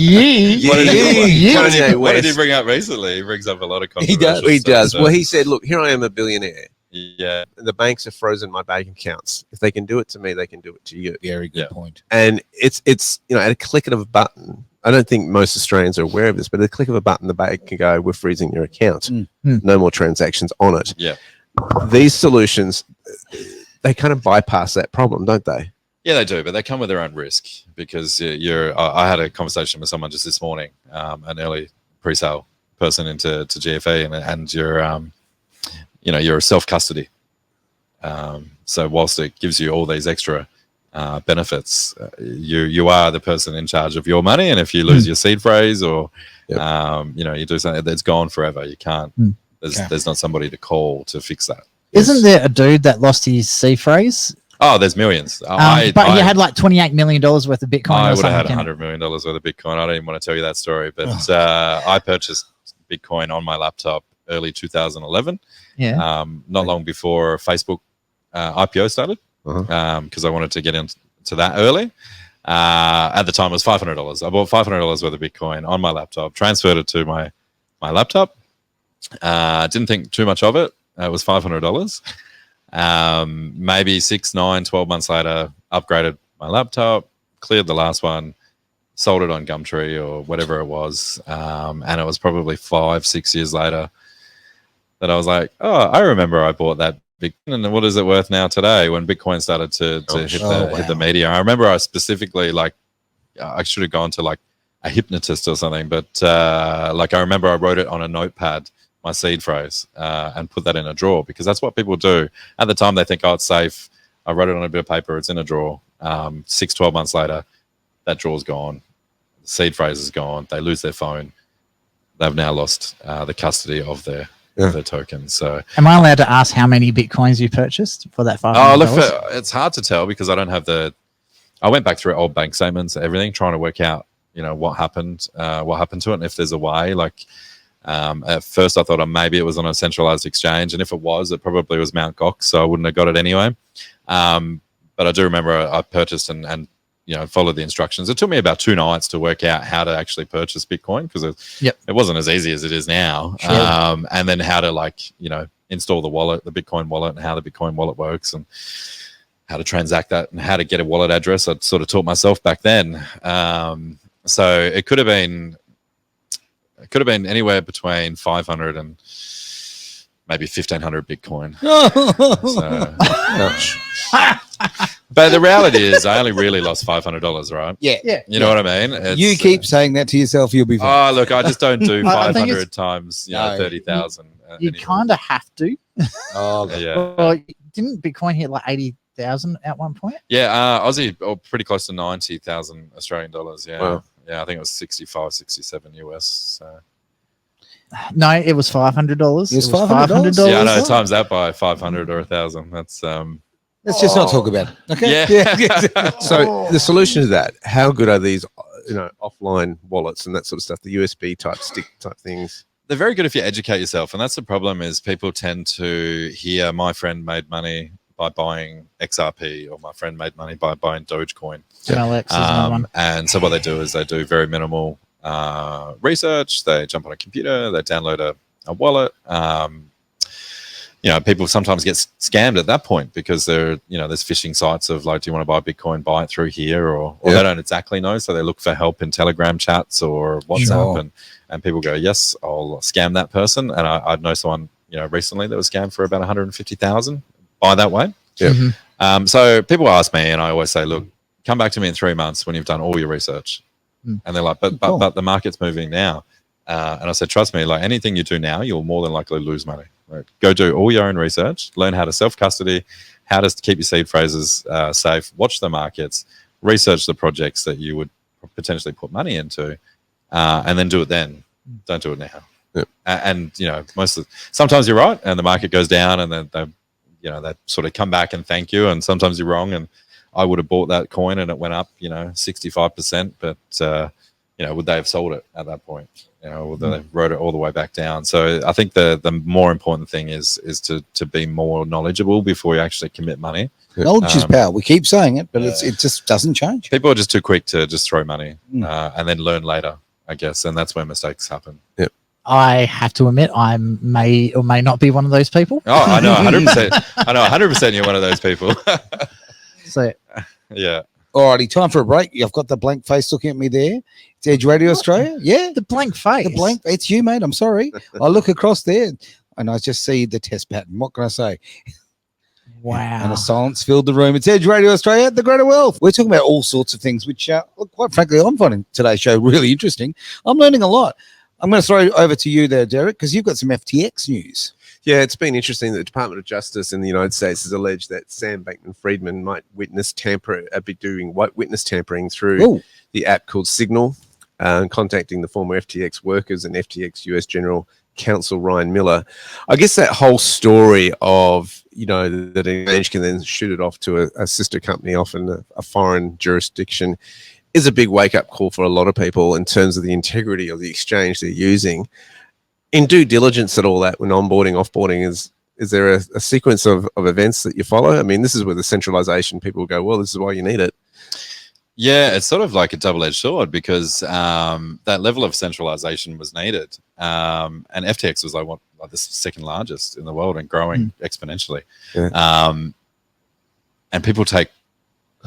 What did he bring up recently? He brings up a lot of He controversial does. stuff. Well, he said, look, here I am a billionaire. Yeah. And the banks have frozen my bank accounts. If they can do it to me, they can do it to you. Very good point. And it's at a click of a button. I don't think most Australians are aware of this, but at a click of a button, the bank can go, we're freezing your account. No more transactions on it. Yeah. These solutions, they kind of bypass that problem, don't they? Yeah, they do, but they come with their own risk because I had a conversation with someone just this morning, an early pre-sale person into GFE, and you're a self-custody. So whilst it gives you all these extra benefits, you are the person in charge of your money, and if you lose your seed phrase or you do something that's gone forever, you can't. There's not somebody to call to fix that. Isn't there a dude that lost his seed phrase? Oh, there's millions. But he had like $28 million worth of Bitcoin. I would have had $100 million worth of Bitcoin. I don't even want to tell you that story, but I purchased Bitcoin on my laptop early 2011. Yeah. Not long before Facebook IPO started, because I wanted to get into that early. At the time, it was $500. I bought $500 worth of Bitcoin on my laptop, transferred it to my laptop. Didn't think too much of it. It was $500. Maybe 6, 9, 12 months later, upgraded my laptop, cleared the last one, sold it on Gumtree or whatever it was. And it was probably 5, 6 years later that I was like, oh, I remember I bought that Bitcoin, and what is it worth now today when Bitcoin started to hit the media? I remember I specifically, like, I should have gone to like a hypnotist or something, but like I remember I wrote it on a notepad, my seed phrase, and put that in a drawer, because that's what people do. At the time, they think, oh, it's safe. I wrote it on a bit of paper. It's in a drawer. 6, 12 months later, that drawer's gone. The seed phrase is gone. They lose their phone. They've now lost the custody of their of the token. So, am I allowed to ask how many Bitcoins you purchased for that $500? oh, look, it's hard to tell because I don't have I went back through old bank statements, everything, trying to work out, what happened to it, and if there's a way. Like, at first I thought maybe it was on a centralized exchange, and if it was, it probably was Mt. Gox, so I wouldn't have got it anyway. But I do remember I purchased and followed the instructions. It took me about 2 nights to work out how to actually purchase Bitcoin because it wasn't as easy as it is now. Sure. And then how to install the wallet, the Bitcoin wallet, and how the Bitcoin wallet works, and how to transact that, and how to get a wallet address. I'd sort of taught myself back then. So it could have been anywhere between 500 and maybe 1,500 Bitcoin. But the reality is, I only really lost $500, right? Yeah. You know what I mean? You keep saying that to yourself, you'll be fine. Oh, look, I just don't do 500 times 30,000. You kind of have to. Oh, yeah. Well, didn't Bitcoin hit like 80,000 at one point? Yeah, Aussie, pretty close to 90,000 Australian dollars. Yeah. Wow. Yeah, I think it was 65, 67 US. So. No, it was $500. It was $500? Yeah, I know. Times that by 500 or 1,000. That's let's just not talk about it. Okay. Yeah. So the solution to that, how good are these, offline wallets and that sort of stuff, the USB type stick type things? They're very good if you educate yourself, and that's the problem. Is people tend to hear my friend made money by buying XRP, or my friend made money by buying Dogecoin. MLX is another one. And so what they do is they do very minimal research. They jump on a computer, they download a wallet. People sometimes get scammed at that point because there's phishing sites of like, do you want to buy Bitcoin, buy it through here, or they don't exactly know. So they look for help in Telegram chats or WhatsApp, and people go, yes, I'll scam that person. And I know someone, recently that was scammed for about 150,000 by that way. Yeah. Mm-hmm. So people ask me, and I always say, look, come back to me in 3 months when you've done all your research. And they're like, but the market's moving now. And I said, trust me, like anything you do now, you'll more than likely lose money. Right? Go do all your own research, learn how to self-custody, how to keep your seed phrases safe, watch the markets, research the projects that you would potentially put money into, and then do it then. Don't do it now. Yep. And sometimes you're right, and the market goes down, and then they sort of come back and thank you, and sometimes you're wrong, and I would have bought that coin and it went up, 65%, but would they have sold it at that point? Would they wrote it all the way back down? So I think the more important thing is to be more knowledgeable before you actually commit money. Knowledge is power. We keep saying it, but it just doesn't change. People are just too quick to just throw money and then learn later, I guess, and that's where mistakes happen. Yep. I have to admit, I may or may not be one of those people. Oh, I know 100%. I know 100% you're one of those people. So, yeah. Alrighty, time for a break. I've got the blank face looking at me there. It's Edge Radio Australia. Yeah. the blank face. It's you, mate. I'm sorry. I look across there and I just see the test pattern. What can I say? Wow. And a silence filled the room. It's Edge Radio Australia, the greater wealth. We're talking about all sorts of things, which, quite frankly, I'm finding today's show really interesting. I'm learning a lot. I'm going to throw it over to you there, Derek, because you've got some FTX news. Yeah, it's been interesting that the Department of Justice in the United States has alleged that Sam Bankman-Friedman might be doing witness tampering through the app called Signal, contacting the former FTX workers and FTX US General Counsel Ryan Miller. I guess that whole story of, that an exchange can then shoot it off to a sister company, often a foreign jurisdiction, is a big wake-up call for a lot of people in terms of the integrity of the exchange they're using. In due diligence at all that, when onboarding, offboarding, is there a sequence of events that you follow? I mean, this is where the centralization people go, well, this is why you need it. Yeah, it's sort of like a double-edged sword because that level of centralization was needed. And FTX was like the second largest in the world and growing exponentially. Yeah. And people take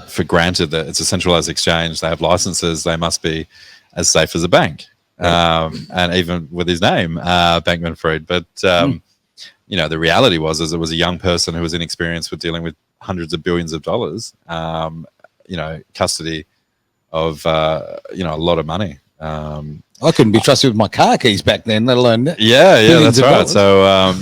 for granted that it's a centralized exchange. They have licenses. They must be as safe as a bank. And even with his name, Bankman-Fried. But, the reality was it was a young person who was inexperienced with dealing with hundreds of billions of dollars, custody of, a lot of money. I couldn't be trusted with my car keys back then, let alone Yeah, that's right. So,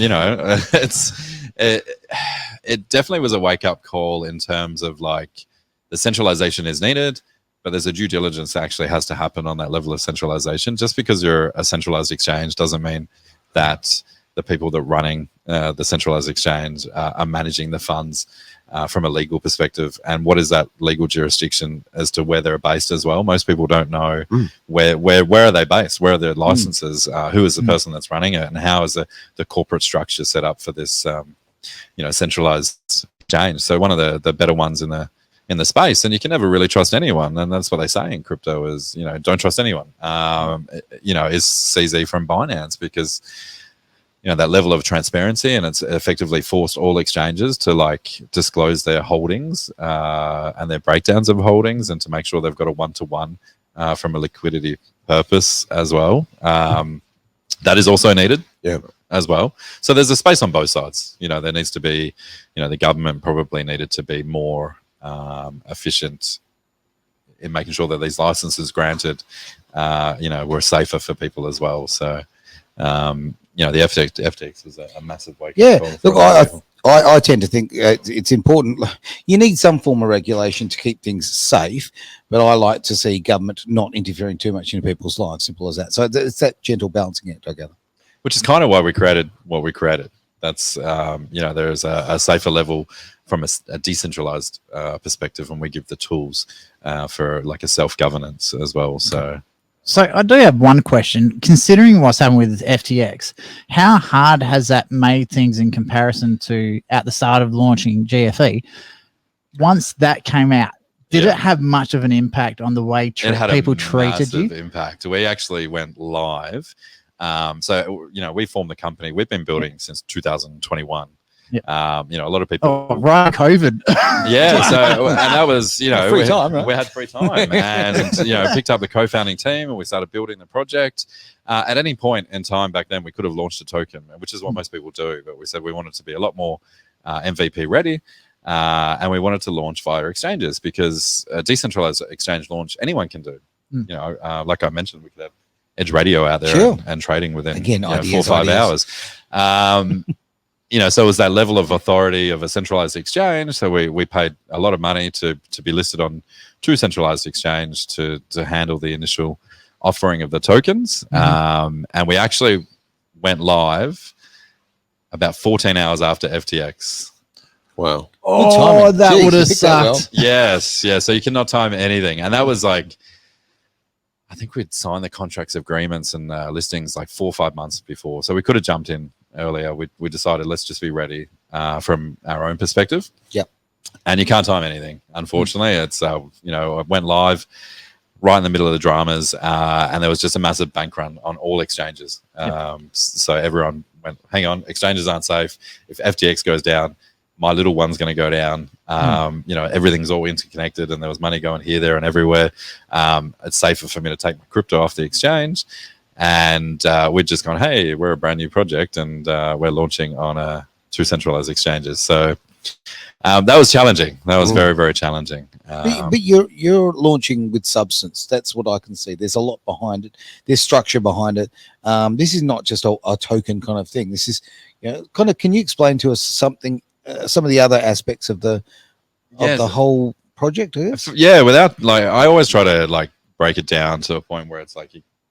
it definitely was a wake-up call in terms of like the centralization is needed, but there's a due diligence that actually has to happen on that level of centralization. Just because you're a centralized exchange doesn't mean that the people that are running the centralized exchange are managing the funds from a legal perspective, and what is that legal jurisdiction as to where they're based as well. Most people don't know where are they based, where are their licenses, who is the person that's running it, and how is the corporate structure set up for this centralized exchange. So one of the better ones in the space, and you can never really trust anyone, and that's what they say in crypto is, don't trust anyone, is CZ from Binance, because that level of transparency, and it's effectively forced all exchanges to disclose their holdings and their breakdowns of holdings, and to make sure they've got a one-to-one from a liquidity purpose as well. That is also needed as well. So there's a space on both sides. There needs to be, the government probably needed to be more efficient in making sure that these licenses granted, were safer for people as well. So, the FTX was a massive wake up call. Look, I tend to think it's important. You need some form of regulation to keep things safe, but I like to see government not interfering too much into people's lives. Simple as that. So it's that gentle balancing act, I gather. Which is kind of why we created what we created. That's there's a safer level from a decentralized perspective, and we give the tools for a self-governance as well. So I do have one question. Considering what's happened with FTX, how hard has that made things in comparison to at the start of launching GFE? Once that came out, did it have much of an impact on the way people treated you? Impact. We actually went live. We formed the company. We've been building since 2021. A lot of people. Oh, right, COVID. Yeah, and that was free time, right? We had free time, and picked up the co-founding team, and we started building the project. At any point in time back then, we could have launched a token, which is what most people do. But we said we wanted to be a lot more MVP ready, and we wanted to launch via exchanges, because a decentralized exchange launch anyone can do. Like I mentioned, we could have Edge Radio out there and trading within 4 or 5 hours. So it was that level of authority of a centralized exchange. So we paid a lot of money to be listed on 2 centralized exchange to handle the initial offering of the tokens. And we actually went live about 14 hours after FTX. Wow. Oh, that would have sucked. Well. Yes. Yeah. So you cannot time anything. And that was I think we'd signed the contracts, agreements, and listings 4 or 5 months before. So we could have jumped in earlier. We decided let's just be ready from our own perspective. Yep. And you can't time anything, unfortunately. It's I went live right in the middle of the dramas, and there was just a massive bank run on all exchanges. So everyone went, hang on, exchanges aren't safe. If FTX goes down, my little one's going to go down. Everything's all interconnected, and there was money going here, there, and everywhere. It's safer for me to take my crypto off the exchange. And we'd just gone, hey, we're a brand new project, and we're launching on 2 centralized exchanges. So that was challenging. That was very, very challenging. But you're launching with substance. That's what I can see. There's a lot behind it. There's structure behind it. This is not just a token kind of thing. This is, kind of. Can you explain to us something, some of the other aspects of the whole project? Yeah, without I always try to break it down to a point where it's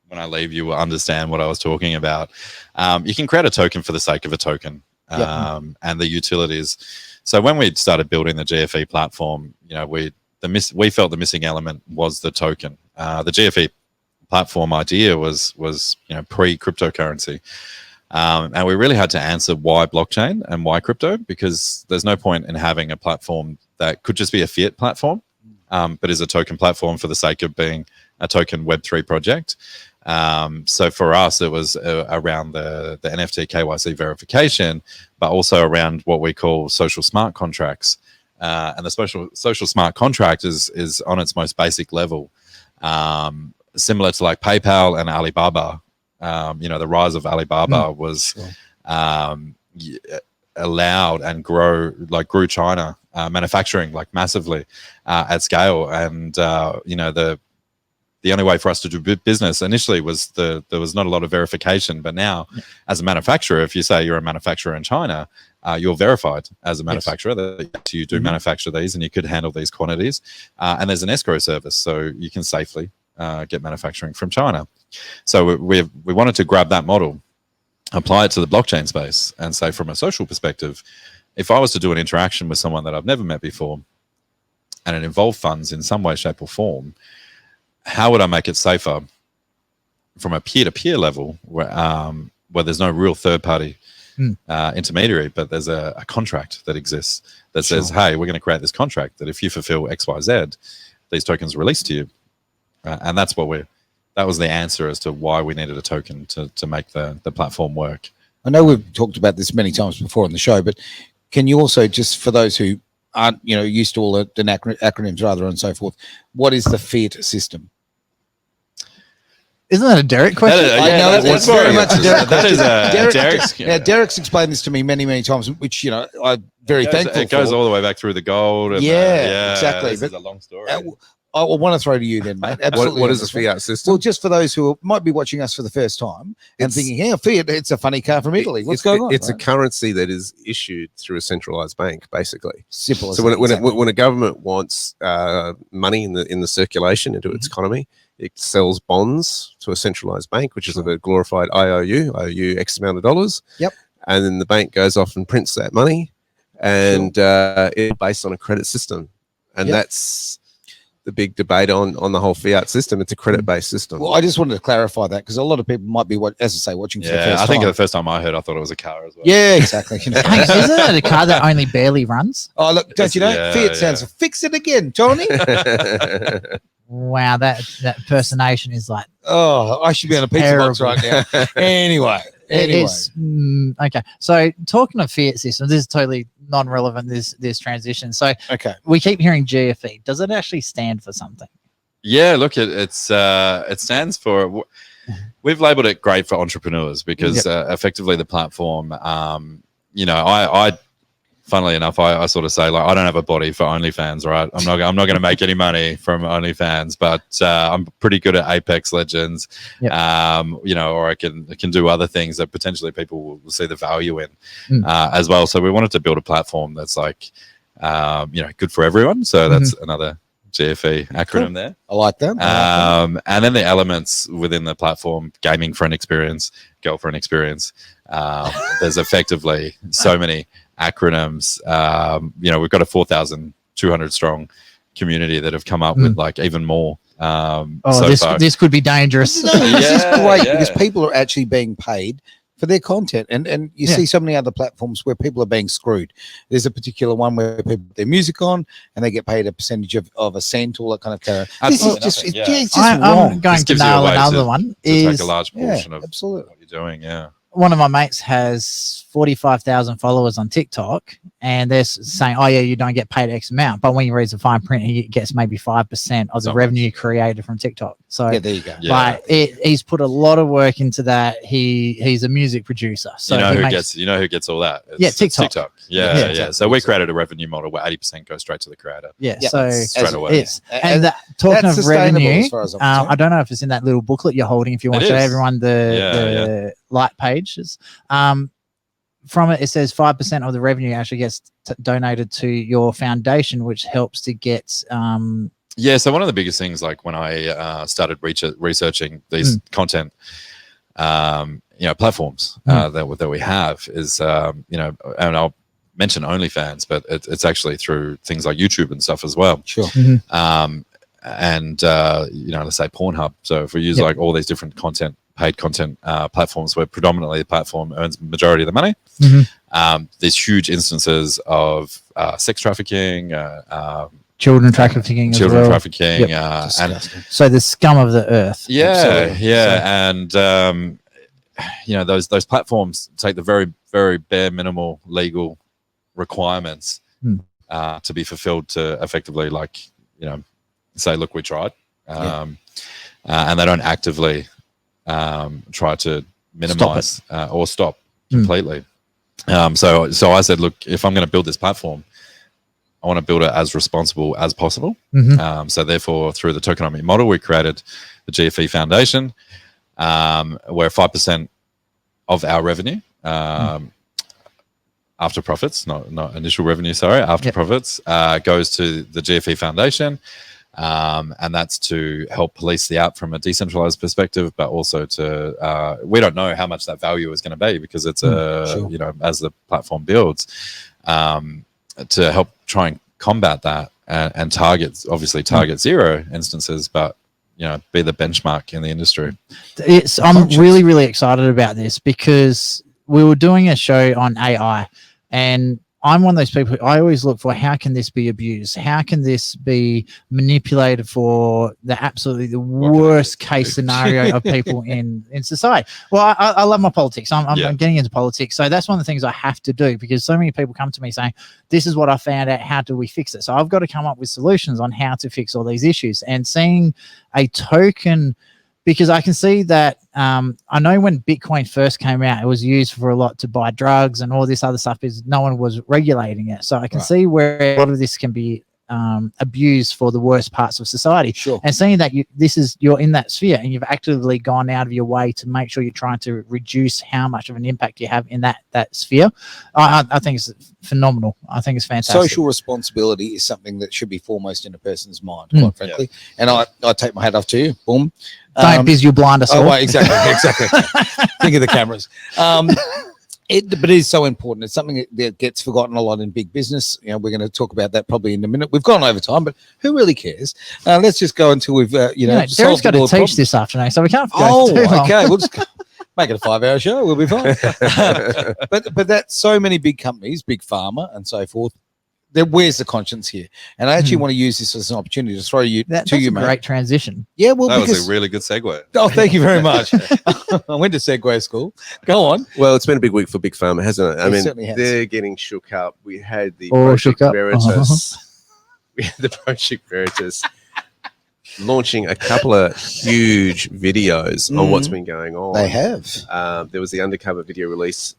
when I leave, you will understand what I was talking about. You can create a token for the sake of a token, and the utilities. So when we started building the GFE platform, we felt the missing element was the token. The GFE platform idea was pre-cryptocurrency, and we really had to answer why blockchain and why crypto, because there's no point in having a platform that could just be a fiat platform, but is a token platform for the sake of being a token Web3 project. So for us, it was around the NFT KYC verification, but also around what we call social smart contracts. And the social smart contract is on its most basic level, similar to PayPal and Alibaba. The rise of Alibaba was allowed and grew China manufacturing massively at scale. And the only way for us to do business initially was there was not a lot of verification. But now, as a manufacturer, if you say you're a manufacturer in China, you're verified as a manufacturer that you do manufacture these and you could handle these quantities. And there's an escrow service, so you can safely get manufacturing from China. So we wanted to grab that model. apply it to the blockchain space and say, from a social perspective, if I was to do an interaction with someone that I've never met before and it involved funds in some way, shape, or form, how would I make it safer from a peer-to-peer level where there's no real third-party intermediary, but there's a contract that exists that says, hey, we're going to create this contract that if you fulfill X, Y, Z, these tokens are released to you. And that's what that was the answer as to why we needed a token to make the platform work. I know we've talked about this many times before on the show, but can you also, just for those who aren't, used to all the acronyms rather and so forth, what is the fiat system? Isn't that a Derek question? That's very much a Derek question. That is Derek's. Now, Derek's explained this to me many, many times, which, I'm very thankful for. It goes all the way back through the gold. And exactly. This is a long story. I want to throw to you then, mate. Absolutely. What is the fiat system? Well, just for those who might be watching us for the first time and thinking, fiat, it's a funny car from Italy. What's going on? It's a currency that is issued through a centralized bank, basically. Simple as so when a government wants money in the circulation into its economy, it sells bonds to a centralized bank, which is a glorified IOU X amount of dollars. Yep. And then the bank goes off and prints that money, and it's based on a credit system. And that's the big debate on the whole fiat system. It's a credit-based system. Well, I just wanted to clarify that because a lot of people might be, watching for the first time. I think the first time I heard, I thought it was a car as well. Yeah, exactly. Isn't it a car that only barely runs? Oh, look, don't you know? Fiat sounds, fix it again, Tony. Wow, that impersonation is like, oh, I should be on a pizza box right now. Anyway. Okay. So talking of fiat systems, this is totally non-relevant, this transition. So we keep hearing GFE. Does it actually stand for something? Yeah, look, it stands for, we've labeled it great for entrepreneurs because effectively the platform, I funnily enough, I sort of say, like, I don't have a body for OnlyFans, right? I'm not going to make any money from OnlyFans, but I'm pretty good at Apex Legends, or I can do other things that potentially people will see the value in as well. So we wanted to build a platform that's like, good for everyone. So that's another GFE acronym there. I like that. And then the elements within the platform: gaming friend experience, girlfriend experience. There's effectively so many acronyms. We've got a 4,200 strong community that have come up with like even more. This could be dangerous. No, this is great because people are actually being paid for their content, and you see so many other platforms where people are being screwed. There's a particular one where people put their music on and they get paid a percentage of a cent, all that kind of stuff. This is just, it's just wrong. I'm going to nail another one. Take a large portion of absolutely what you're doing. Yeah. One of my mates has 45,000 followers on TikTok, and they're saying, "Oh yeah, you don't get paid X amount," but when he reads the fine print, he gets maybe 5% of the revenue created from TikTok. So there you go. Like he's put a lot of work into that. He's a music producer. So who gets all that? It's TikTok. Yeah. Exactly. So we created a revenue model where 80% goes straight to the creator. So straight away. Talking of revenue, as far as I don't know if it's in that little booklet you're holding. If you want to show everyone the light pages. From it says 5% of the revenue actually gets donated to your foundation, which helps to get so one of the biggest things, like when I started researching these content platforms that we have is and I'll mention OnlyFans, but it's actually through things like YouTube and stuff as well. Sure. Let's say Pornhub. So if we use like all these different paid content platforms where predominantly the platform earns the majority of the money, there's huge instances of sex trafficking, children trafficking trafficking, and so the scum of the earth. And those platforms take the very, very bare minimal legal requirements to be fulfilled to effectively, say, look, we tried, and they don't actively try to minimize or stop completely. So I said, look, if I'm going to build this platform, I want to build it as responsible as possible. So therefore, through the tokenomic model, we created the GFE Foundation, where 5% of our revenue, after profits, not initial revenue, after profits, goes to the GFE Foundation. And that's to help police the app from a decentralized perspective, but also to we don't know how much that value is going to be because it's Sure. as the platform builds, to help try and combat that and target zero instances, but be the benchmark in the industry. I'm really, really excited about this because we were doing a show on AI, and I'm one of those people. I always look for how can this be abused? How can this be manipulated for the worst case scenario of people in society? Well, I love my politics. I'm getting into politics, so that's one of the things I have to do because so many people come to me saying, "This is what I found out. How do we fix it?" So I've got to come up with solutions on how to fix all these issues. And seeing a token, because I can see that I know when Bitcoin first came out, it was used for a lot to buy drugs and all this other stuff because no one was regulating it. So I can see where a lot of this can be abused for the worst parts of society. Sure. And seeing that you're in that sphere and you've actively gone out of your way to make sure you're trying to reduce how much of an impact you have in that sphere, I think it's phenomenal. I think it's fantastic. Social responsibility is something that should be foremost in a person's mind, quite frankly. And I take my hat off to you. Boom. Don't biz you blind us all. Right, exactly. Think of the cameras. But it is so important. It's something that gets forgotten a lot in big business. We're going to talk about that probably in a minute. We've gone over time, but who really cares? Let's just go until we've, Derek's got to teach this afternoon, so we can't go too long. Okay. We'll just make it a 5-hour show. We'll be fine. but that's so many big companies, big pharma and so forth. Where's the conscience here? And I actually want to use this as an opportunity to throw you that's you, a mate. Great transition. Yeah, well, that was a really good segue. Oh, thank you very much. I went to Segway school. Go on. Well, it's been a big week for Big Pharma, hasn't it? I mean, certainly has. They're getting shook up. We had the Project Veritas. We had the Project Veritas launching a couple of huge videos on what's been going on. They have. There was the undercover video release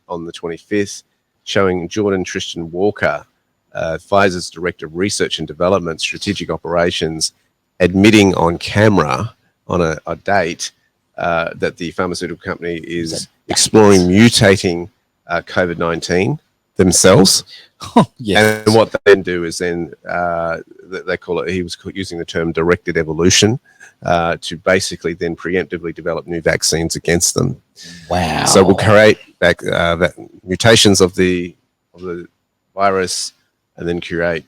on the 25th showing Jordan Tristan Walker, Pfizer's Director of Research and Development, Strategic Operations, admitting on camera on a date that the pharmaceutical company is exploring mutating COVID-19 themselves. Yes. And what they then do is then they call it, he was using the term directed evolution to basically then preemptively develop new vaccines against them. Wow. So we'll create mutations of the virus and then create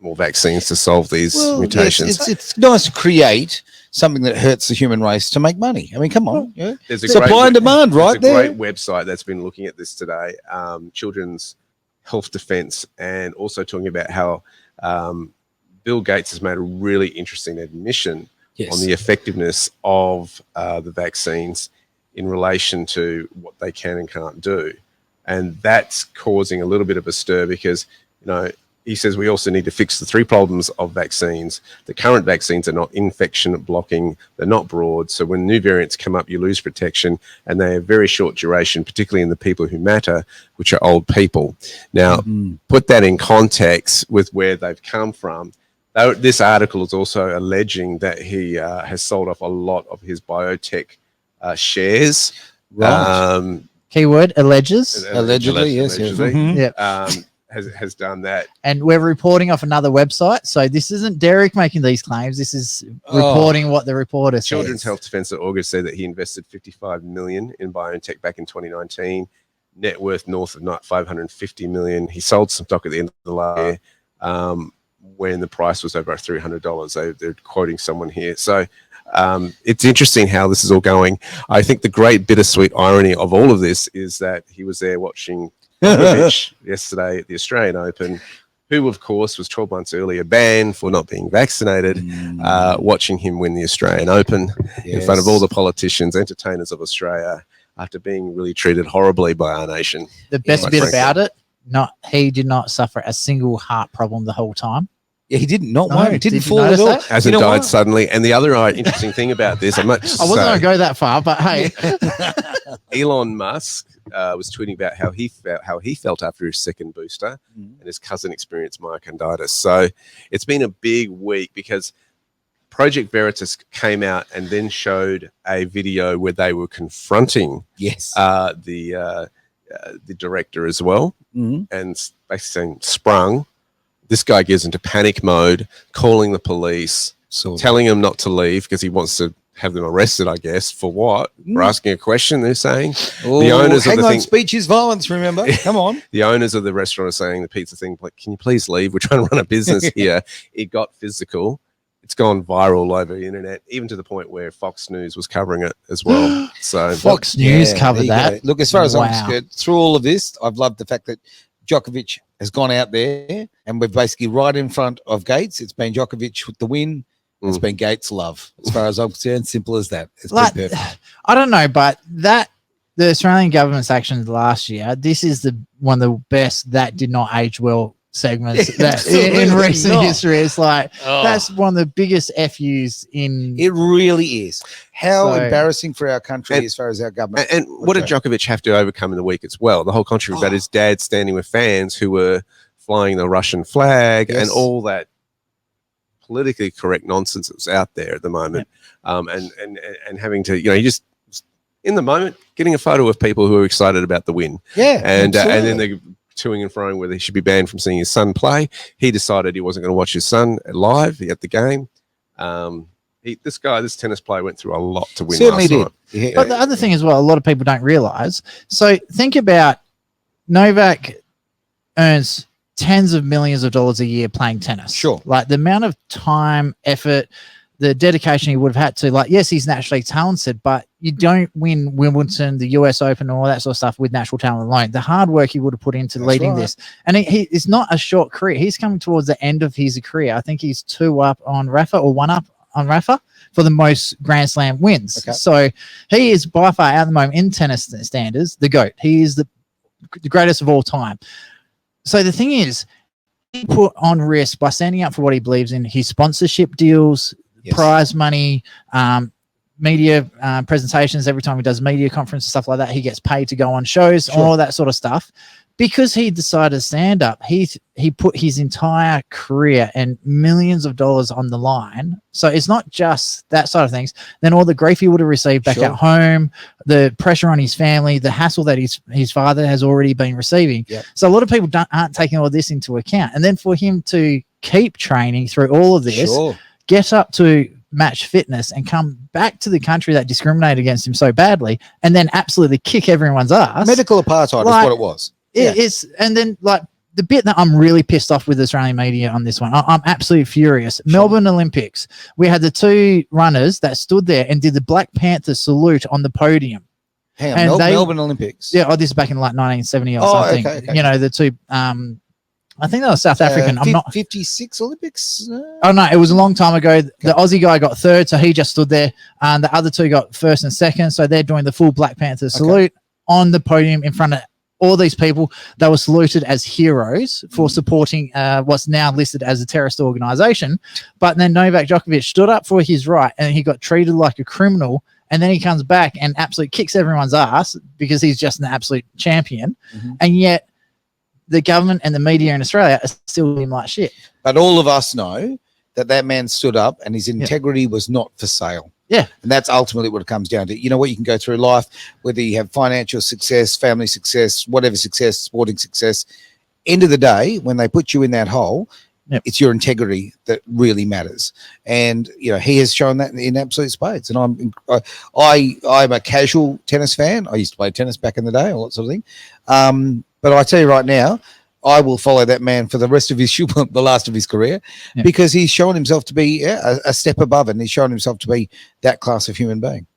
more vaccines to solve these mutations. Yes, it's nice to create something that hurts the human race to make money. I mean, come on. There's a supply and demand right there. There's a great website that's been looking at this today, Children's Health Defense, and also talking about how Bill Gates has made a really interesting admission on the effectiveness of the vaccines in relation to what they can and can't do. And that's causing a little bit of a stir because, he says we also need to fix the three problems of vaccines. The current vaccines are not infection blocking. They're not broad. So when new variants come up, you lose protection, and they have very short duration, particularly in the people who matter, which are old people. Now, put that in context with where they've come from. This article is also alleging that he has sold off a lot of his biotech shares. Right. Keyword alleges. Allegedly, yes. Has done that. And we're reporting off another website. So this isn't Derek making these claims. This is reporting what the reporter says. Children's Health Defense at August said that he invested $55 million in BioNTech back in 2019. Net worth north of $550 million. He sold some stock at the end of the last year when the price was over $300. They're quoting someone here. So it's interesting how this is all going. I think the great bittersweet irony of all of this is that he was there watching yesterday at the Australian Open, who of course was 12 months earlier banned for not being vaccinated, watching him win the Australian Open in front of all the politicians, entertainers of Australia, after being really treated horribly by our nation. The best bit about it, he did not suffer a single heart problem the whole time. Yeah, he didn't worry. Didn't fall at all. Hasn't died suddenly. And the other interesting thing about this, I wasn't going to go that far, but hey. Elon Musk was tweeting about how he felt after his second booster, and his cousin experienced myocarditis. So it's been a big week because Project Veritas came out and then showed a video where they were confronting the director as well, and basically saying, sprung, This guy gets into panic mode, calling the police, telling them not to leave because he wants to have them arrested, I guess, for what? For asking a question, they're saying. The owners of the thing, speech is violence, remember? Come on. The owners of the restaurant are saying the pizza thing, like, can you please leave? We're trying to run a business here. It got physical. It's gone viral all over the internet, even to the point where Fox News was covering it as well. So Fox News covered that. Look, as far as I'm concerned, through all of this, I've loved the fact that Djokovic has gone out there and we're basically right in front of Gates. It's been Djokovic with the win. It's been Gates' love, as far as I'm concerned. Simple as that. It's like, been perfect. I don't know, but the Australian government's actions last year, this is one of the best that did not age well segments that in recent history. It's like that's one of the biggest FUs in. It really is. How embarrassing for our country as far as our government. And what did Djokovic have to overcome in the week as well? The whole controversy about his dad standing with fans who were flying the Russian flag and all that politically correct nonsense that was out there at the moment, and having to, he just in the moment getting a photo of people who are excited about the win, and then they're toing and froing whether he should be banned from seeing his son play. He decided he wasn't going to watch his son live at the game. This tennis player went through a lot to win. Certainly last did. night. But the other thing as well, a lot of people don't realize. So think about Novak earns tens of millions of dollars a year playing tennis. Sure. Like the amount of time, effort, the dedication he would have had to, like, yes, he's naturally talented, but you don't win Wimbledon, the US Open, and all that sort of stuff with natural talent alone. The hard work he would have put into leading this. And it's not a short career. He's coming towards the end of his career. I think he's 2 up on Rafa or 1 up on Rafa for the most Grand Slam wins. Okay. So he is by far at the moment in tennis standards, the GOAT. He is the greatest of all time. So the thing is, he put on risk by standing up for what he believes in, his sponsorship deals, prize money, media presentations. Every time he does media conferences, stuff like that, he gets paid to go on shows, all that sort of stuff. Because he decided to stand up, he put his entire career and millions of dollars on the line. So it's not just that side of things. Then all the grief he would have received back at home, the pressure on his family, the hassle that his father has already been receiving. Yep. So a lot of people aren't taking all this into account. And then for him to keep training through all of this, get up to match fitness and come back to the country that discriminated against him so badly and then absolutely kick everyone's ass. Medical apartheid is what it was. It's, and then like the bit that I'm really pissed off with the Australian media on this one, I'm absolutely furious. Melbourne Olympics, we had the 2 runners that stood there and did the Black Panther salute on the podium. Hang on, Melbourne Olympics. Yeah, this is back in like 1970 or something. Okay. You know, the 2, I think that was South African. I'm not 56 Olympics. Oh no, it was a long time ago. The Aussie guy got 3rd, so he just stood there. And the other 2 got 1st and 2nd, so they're doing the full Black Panther salute on the podium in front of all these people that were saluted as heroes for supporting what's now listed as a terrorist organization. But then Novak Djokovic stood up for his right and he got treated like a criminal. And then he comes back and absolutely kicks everyone's ass because he's just an absolute champion. And yet the government and the media in Australia are still doing like shit. But all of us know that man stood up and his integrity was not for sale. Yeah. And that's ultimately what it comes down to. You know what? You can go through life, whether you have financial success, family success, whatever success, sporting success. End of the day, when they put you in that hole, it's your integrity that really matters. And, you know, he has shown that in absolute spades. And I'm a casual tennis fan. I used to play tennis back in the day, all that sort of thing. But I tell you right now, I will follow that man for the rest of the last of his career, because he's shown himself to be a step above, and he's shown himself to be that class of human being.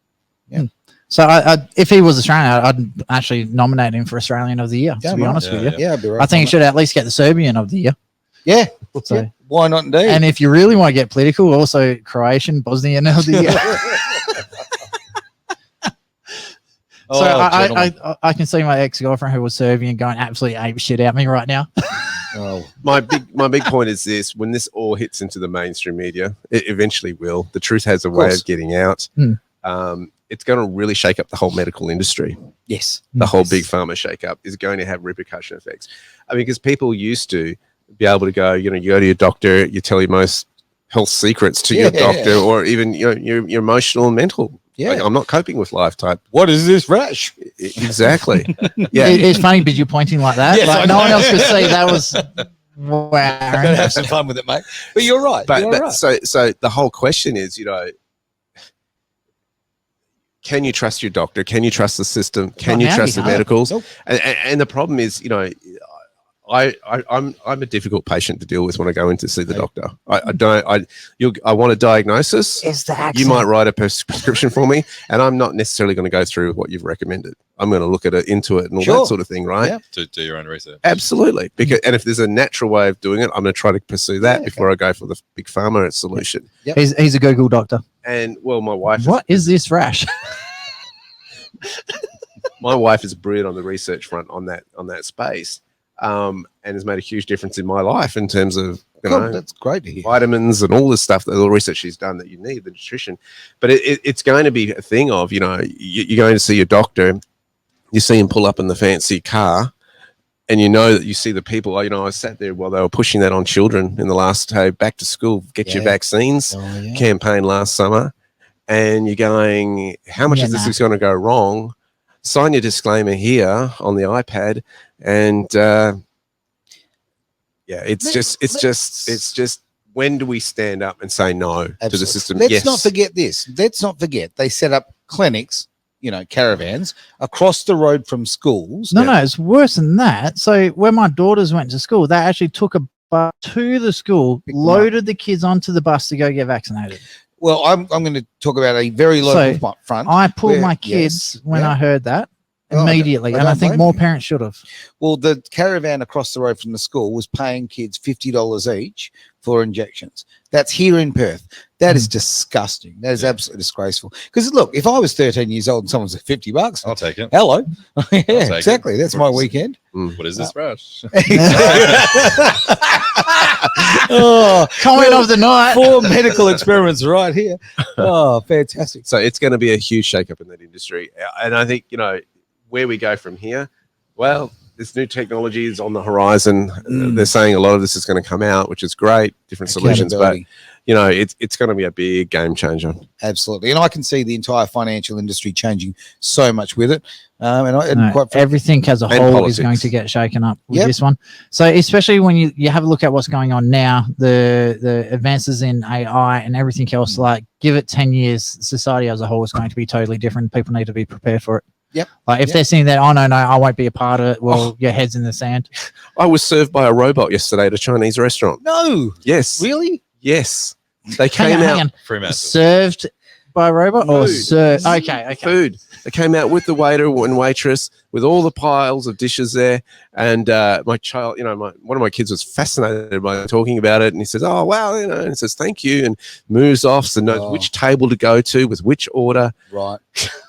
Yeah. So if he was Australian, I'd actually nominate him for Australian of the Year, to be honest with you. Yeah, I'd be right. I think he should at least get the Serbian of the Year. Yeah. So, why not indeed? And if you really want to get political, also Croatian, Bosnian of the Year. So I can see my ex-girlfriend who was Serbian going absolutely ape shit at me right now. My big point is this: when this all hits into the mainstream media, it eventually will. The truth has a way of getting out. It's going to really shake up the whole medical industry. Yes. The whole big pharma shake up is going to have repercussion effects. I mean, because people used to be able to go, you go to your doctor, you tell your most health secrets to your doctor, or even your emotional and mental. Yeah, like, I'm not coping with life type. What is this rash? Exactly. It's funny because you're pointing like that. Yes, like no one else could see that was Wow. I'm gonna have some fun with it, mate. But you're right. You're right. So the whole question is, can you trust your doctor? Can you trust the system? Can you trust the medicals? Nope. And the problem is, I'm a difficult patient to deal with when I go in to see the doctor. I want a diagnosis. Is the accent. You might write a prescription for me, and I'm not necessarily going to go through what you've recommended. I'm going to look at it, into it, and all that sort of thing, right? Yeah. To do your own research. Absolutely. And if there's a natural way of doing it, I'm going to try to pursue that before I go for the big pharma solution. Yep. He's a Google doctor. And well, my wife. What is this rash? My wife is brilliant on the research front on that space. And has made a huge difference in my life in terms of that's great to hear. Vitamins and all this stuff, the research she's done that you need, the nutrition. But it's going to be a thing of, you're going to see your doctor, you see him pull up in the fancy car, and that you see the people. I sat there while they were pushing that on children in the last back to school, get your vaccines campaign last summer, and you're going, how much is this going to go wrong? Sign your disclaimer here on the iPad, and it's just when do we stand up and say no to the system? Let's not forget this. Let's not forget they set up clinics, caravans across the road from schools. No, it's worse than that. So when my daughters went to school, they actually took a bus to the school, loaded the kids onto the bus to go get vaccinated. Well, I'm going to talk about a very local front. I pulled my kids when I heard that immediately, and I think more parents should have. Well, the caravan across the road from the school was paying kids $50 each for injections. That's here in Perth. That is disgusting. That is absolutely disgraceful. Because look, if I was 13 years old and someone said $50, I'll take it. Hello. Yeah, exactly. That's my weekend. What is this rush? Comment of the night. 4 medical experiments right here. Oh, fantastic. So it's going to be a huge shakeup in that industry. And I think, where we go from here, well, this new technology is on the horizon. They're saying a lot of this is going to come out, which is great, different solutions, but it's going to be a big game changer. Absolutely. And I can see the entire financial industry changing so much with it. Everything as a whole is going to get shaken up with this one. So especially when you have a look at what's going on now, the advances in AI and everything else, like give it 10 years, society as a whole is going to be totally different. People need to be prepared for it. Yep. Like if they're saying that, no, I won't be a part of it. Well, your head's in the sand. I was served by a robot yesterday at a Chinese restaurant. No. Yes. Really? Yes. They came out. Served by a robot or served? Okay. Food. They came out with the waiter and waitress with all the piles of dishes there. And my child, one of my kids was fascinated by talking about it. And he says, oh, wow, and he says, thank you. And moves off, so knows which table to go to with which order. Right.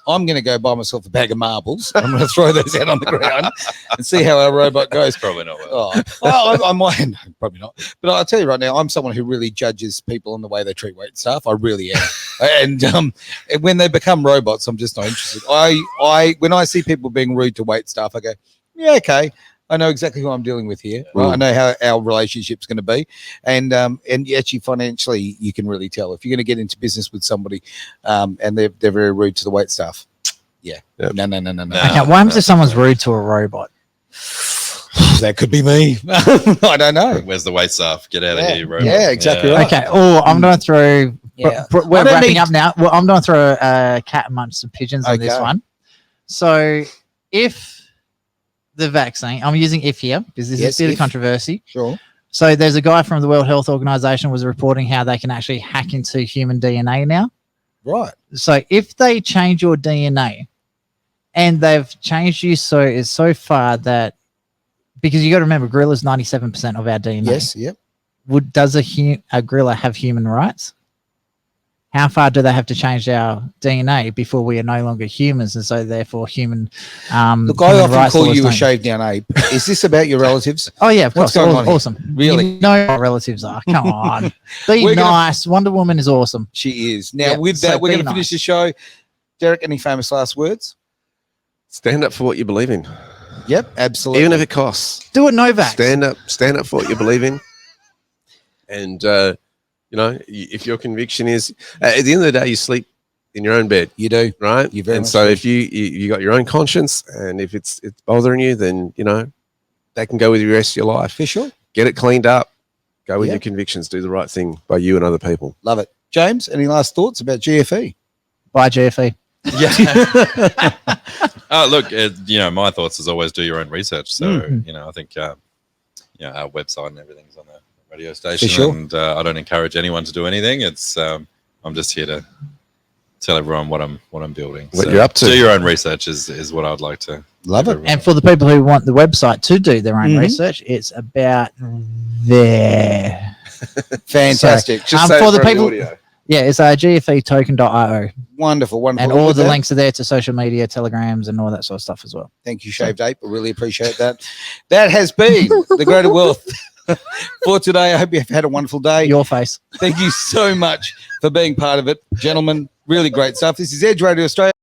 I'm going to go buy myself a bag of marbles. I'm going to throw those out on the ground and see how our robot goes. Probably not. I might. No, probably not. But I'll tell you right now, I'm someone who really judges people on the way they treat weight staff. I really am. And when they become robots, I'm just not interested. When I see people being rude to wait staff, I go, yeah, okay. I know exactly who I'm dealing with here. Right? I know how our relationship's going to be, and actually financially, you can really tell if you're going to get into business with somebody, and they're very rude to the wait staff. Yeah, no. Okay, what happens if someone's rude to a robot? That could be me. I don't know. Where's the wait staff? Get out of here, robot. Yeah, exactly right. Okay. I'm going to throw. Yeah. We're wrapping up now. Well, I'm going to throw a cat amongst some pigeons on this one. So, if the vaccine, I'm using if here because this is a bit of controversy. Sure. So there's a guy from the World Health Organization was reporting how they can actually hack into human DNA now. Right. So if they change your DNA and they've changed you so far that, because you got to remember, gorilla's 97% of our DNA. Yes. Yep. Does a gorilla have human rights? How far do they have to change our DNA before we are no longer humans, and so therefore human? Look, I often call you a shaved down ape. Is this about your relatives? Oh yeah, of course. What's going on awesome. Here? Really? You know what relatives are. Come on, be nice. Wonder Woman is awesome. She is. Now with that, we're going to finish the show. Derek, any famous last words? Stand up for what you believe in. Yep, absolutely. Even if it costs. Do it, Novak. Stand up for what you believe in, and. If your conviction is at the end of the day, you sleep in your own bed. You do, right? You very and much so do. if you got your own conscience, and if it's bothering you, then that can go with the rest of your life. For sure. get it cleaned up, go with Yeah. your convictions, do the right thing by you and other people. Love it. James, any last thoughts about GFE? By GFE. Yeah. Look, my thoughts is always do your own research. So, I think, our website and everything's on the radio station. sure. And I don't encourage anyone to do anything. It's, I'm just here to tell everyone what I'm building. What you're up to. Do your own research is what I'd like to. Love it. And for the people who want the website to do their own research, it's about there. Fantastic. So, Just say for it the for the people, audio. yeah, it's gfetoken.io. Wonderful, wonderful. And all With the that, links are there to social media, telegrams, and all that sort of stuff as well. Thank you, Shaved Ape. I really appreciate that. That has been the Greater Wealth for today. I hope you've had a wonderful day. Your face. Thank you so much for being part of it, gentlemen. Really great stuff. This is Edge Radio Australia.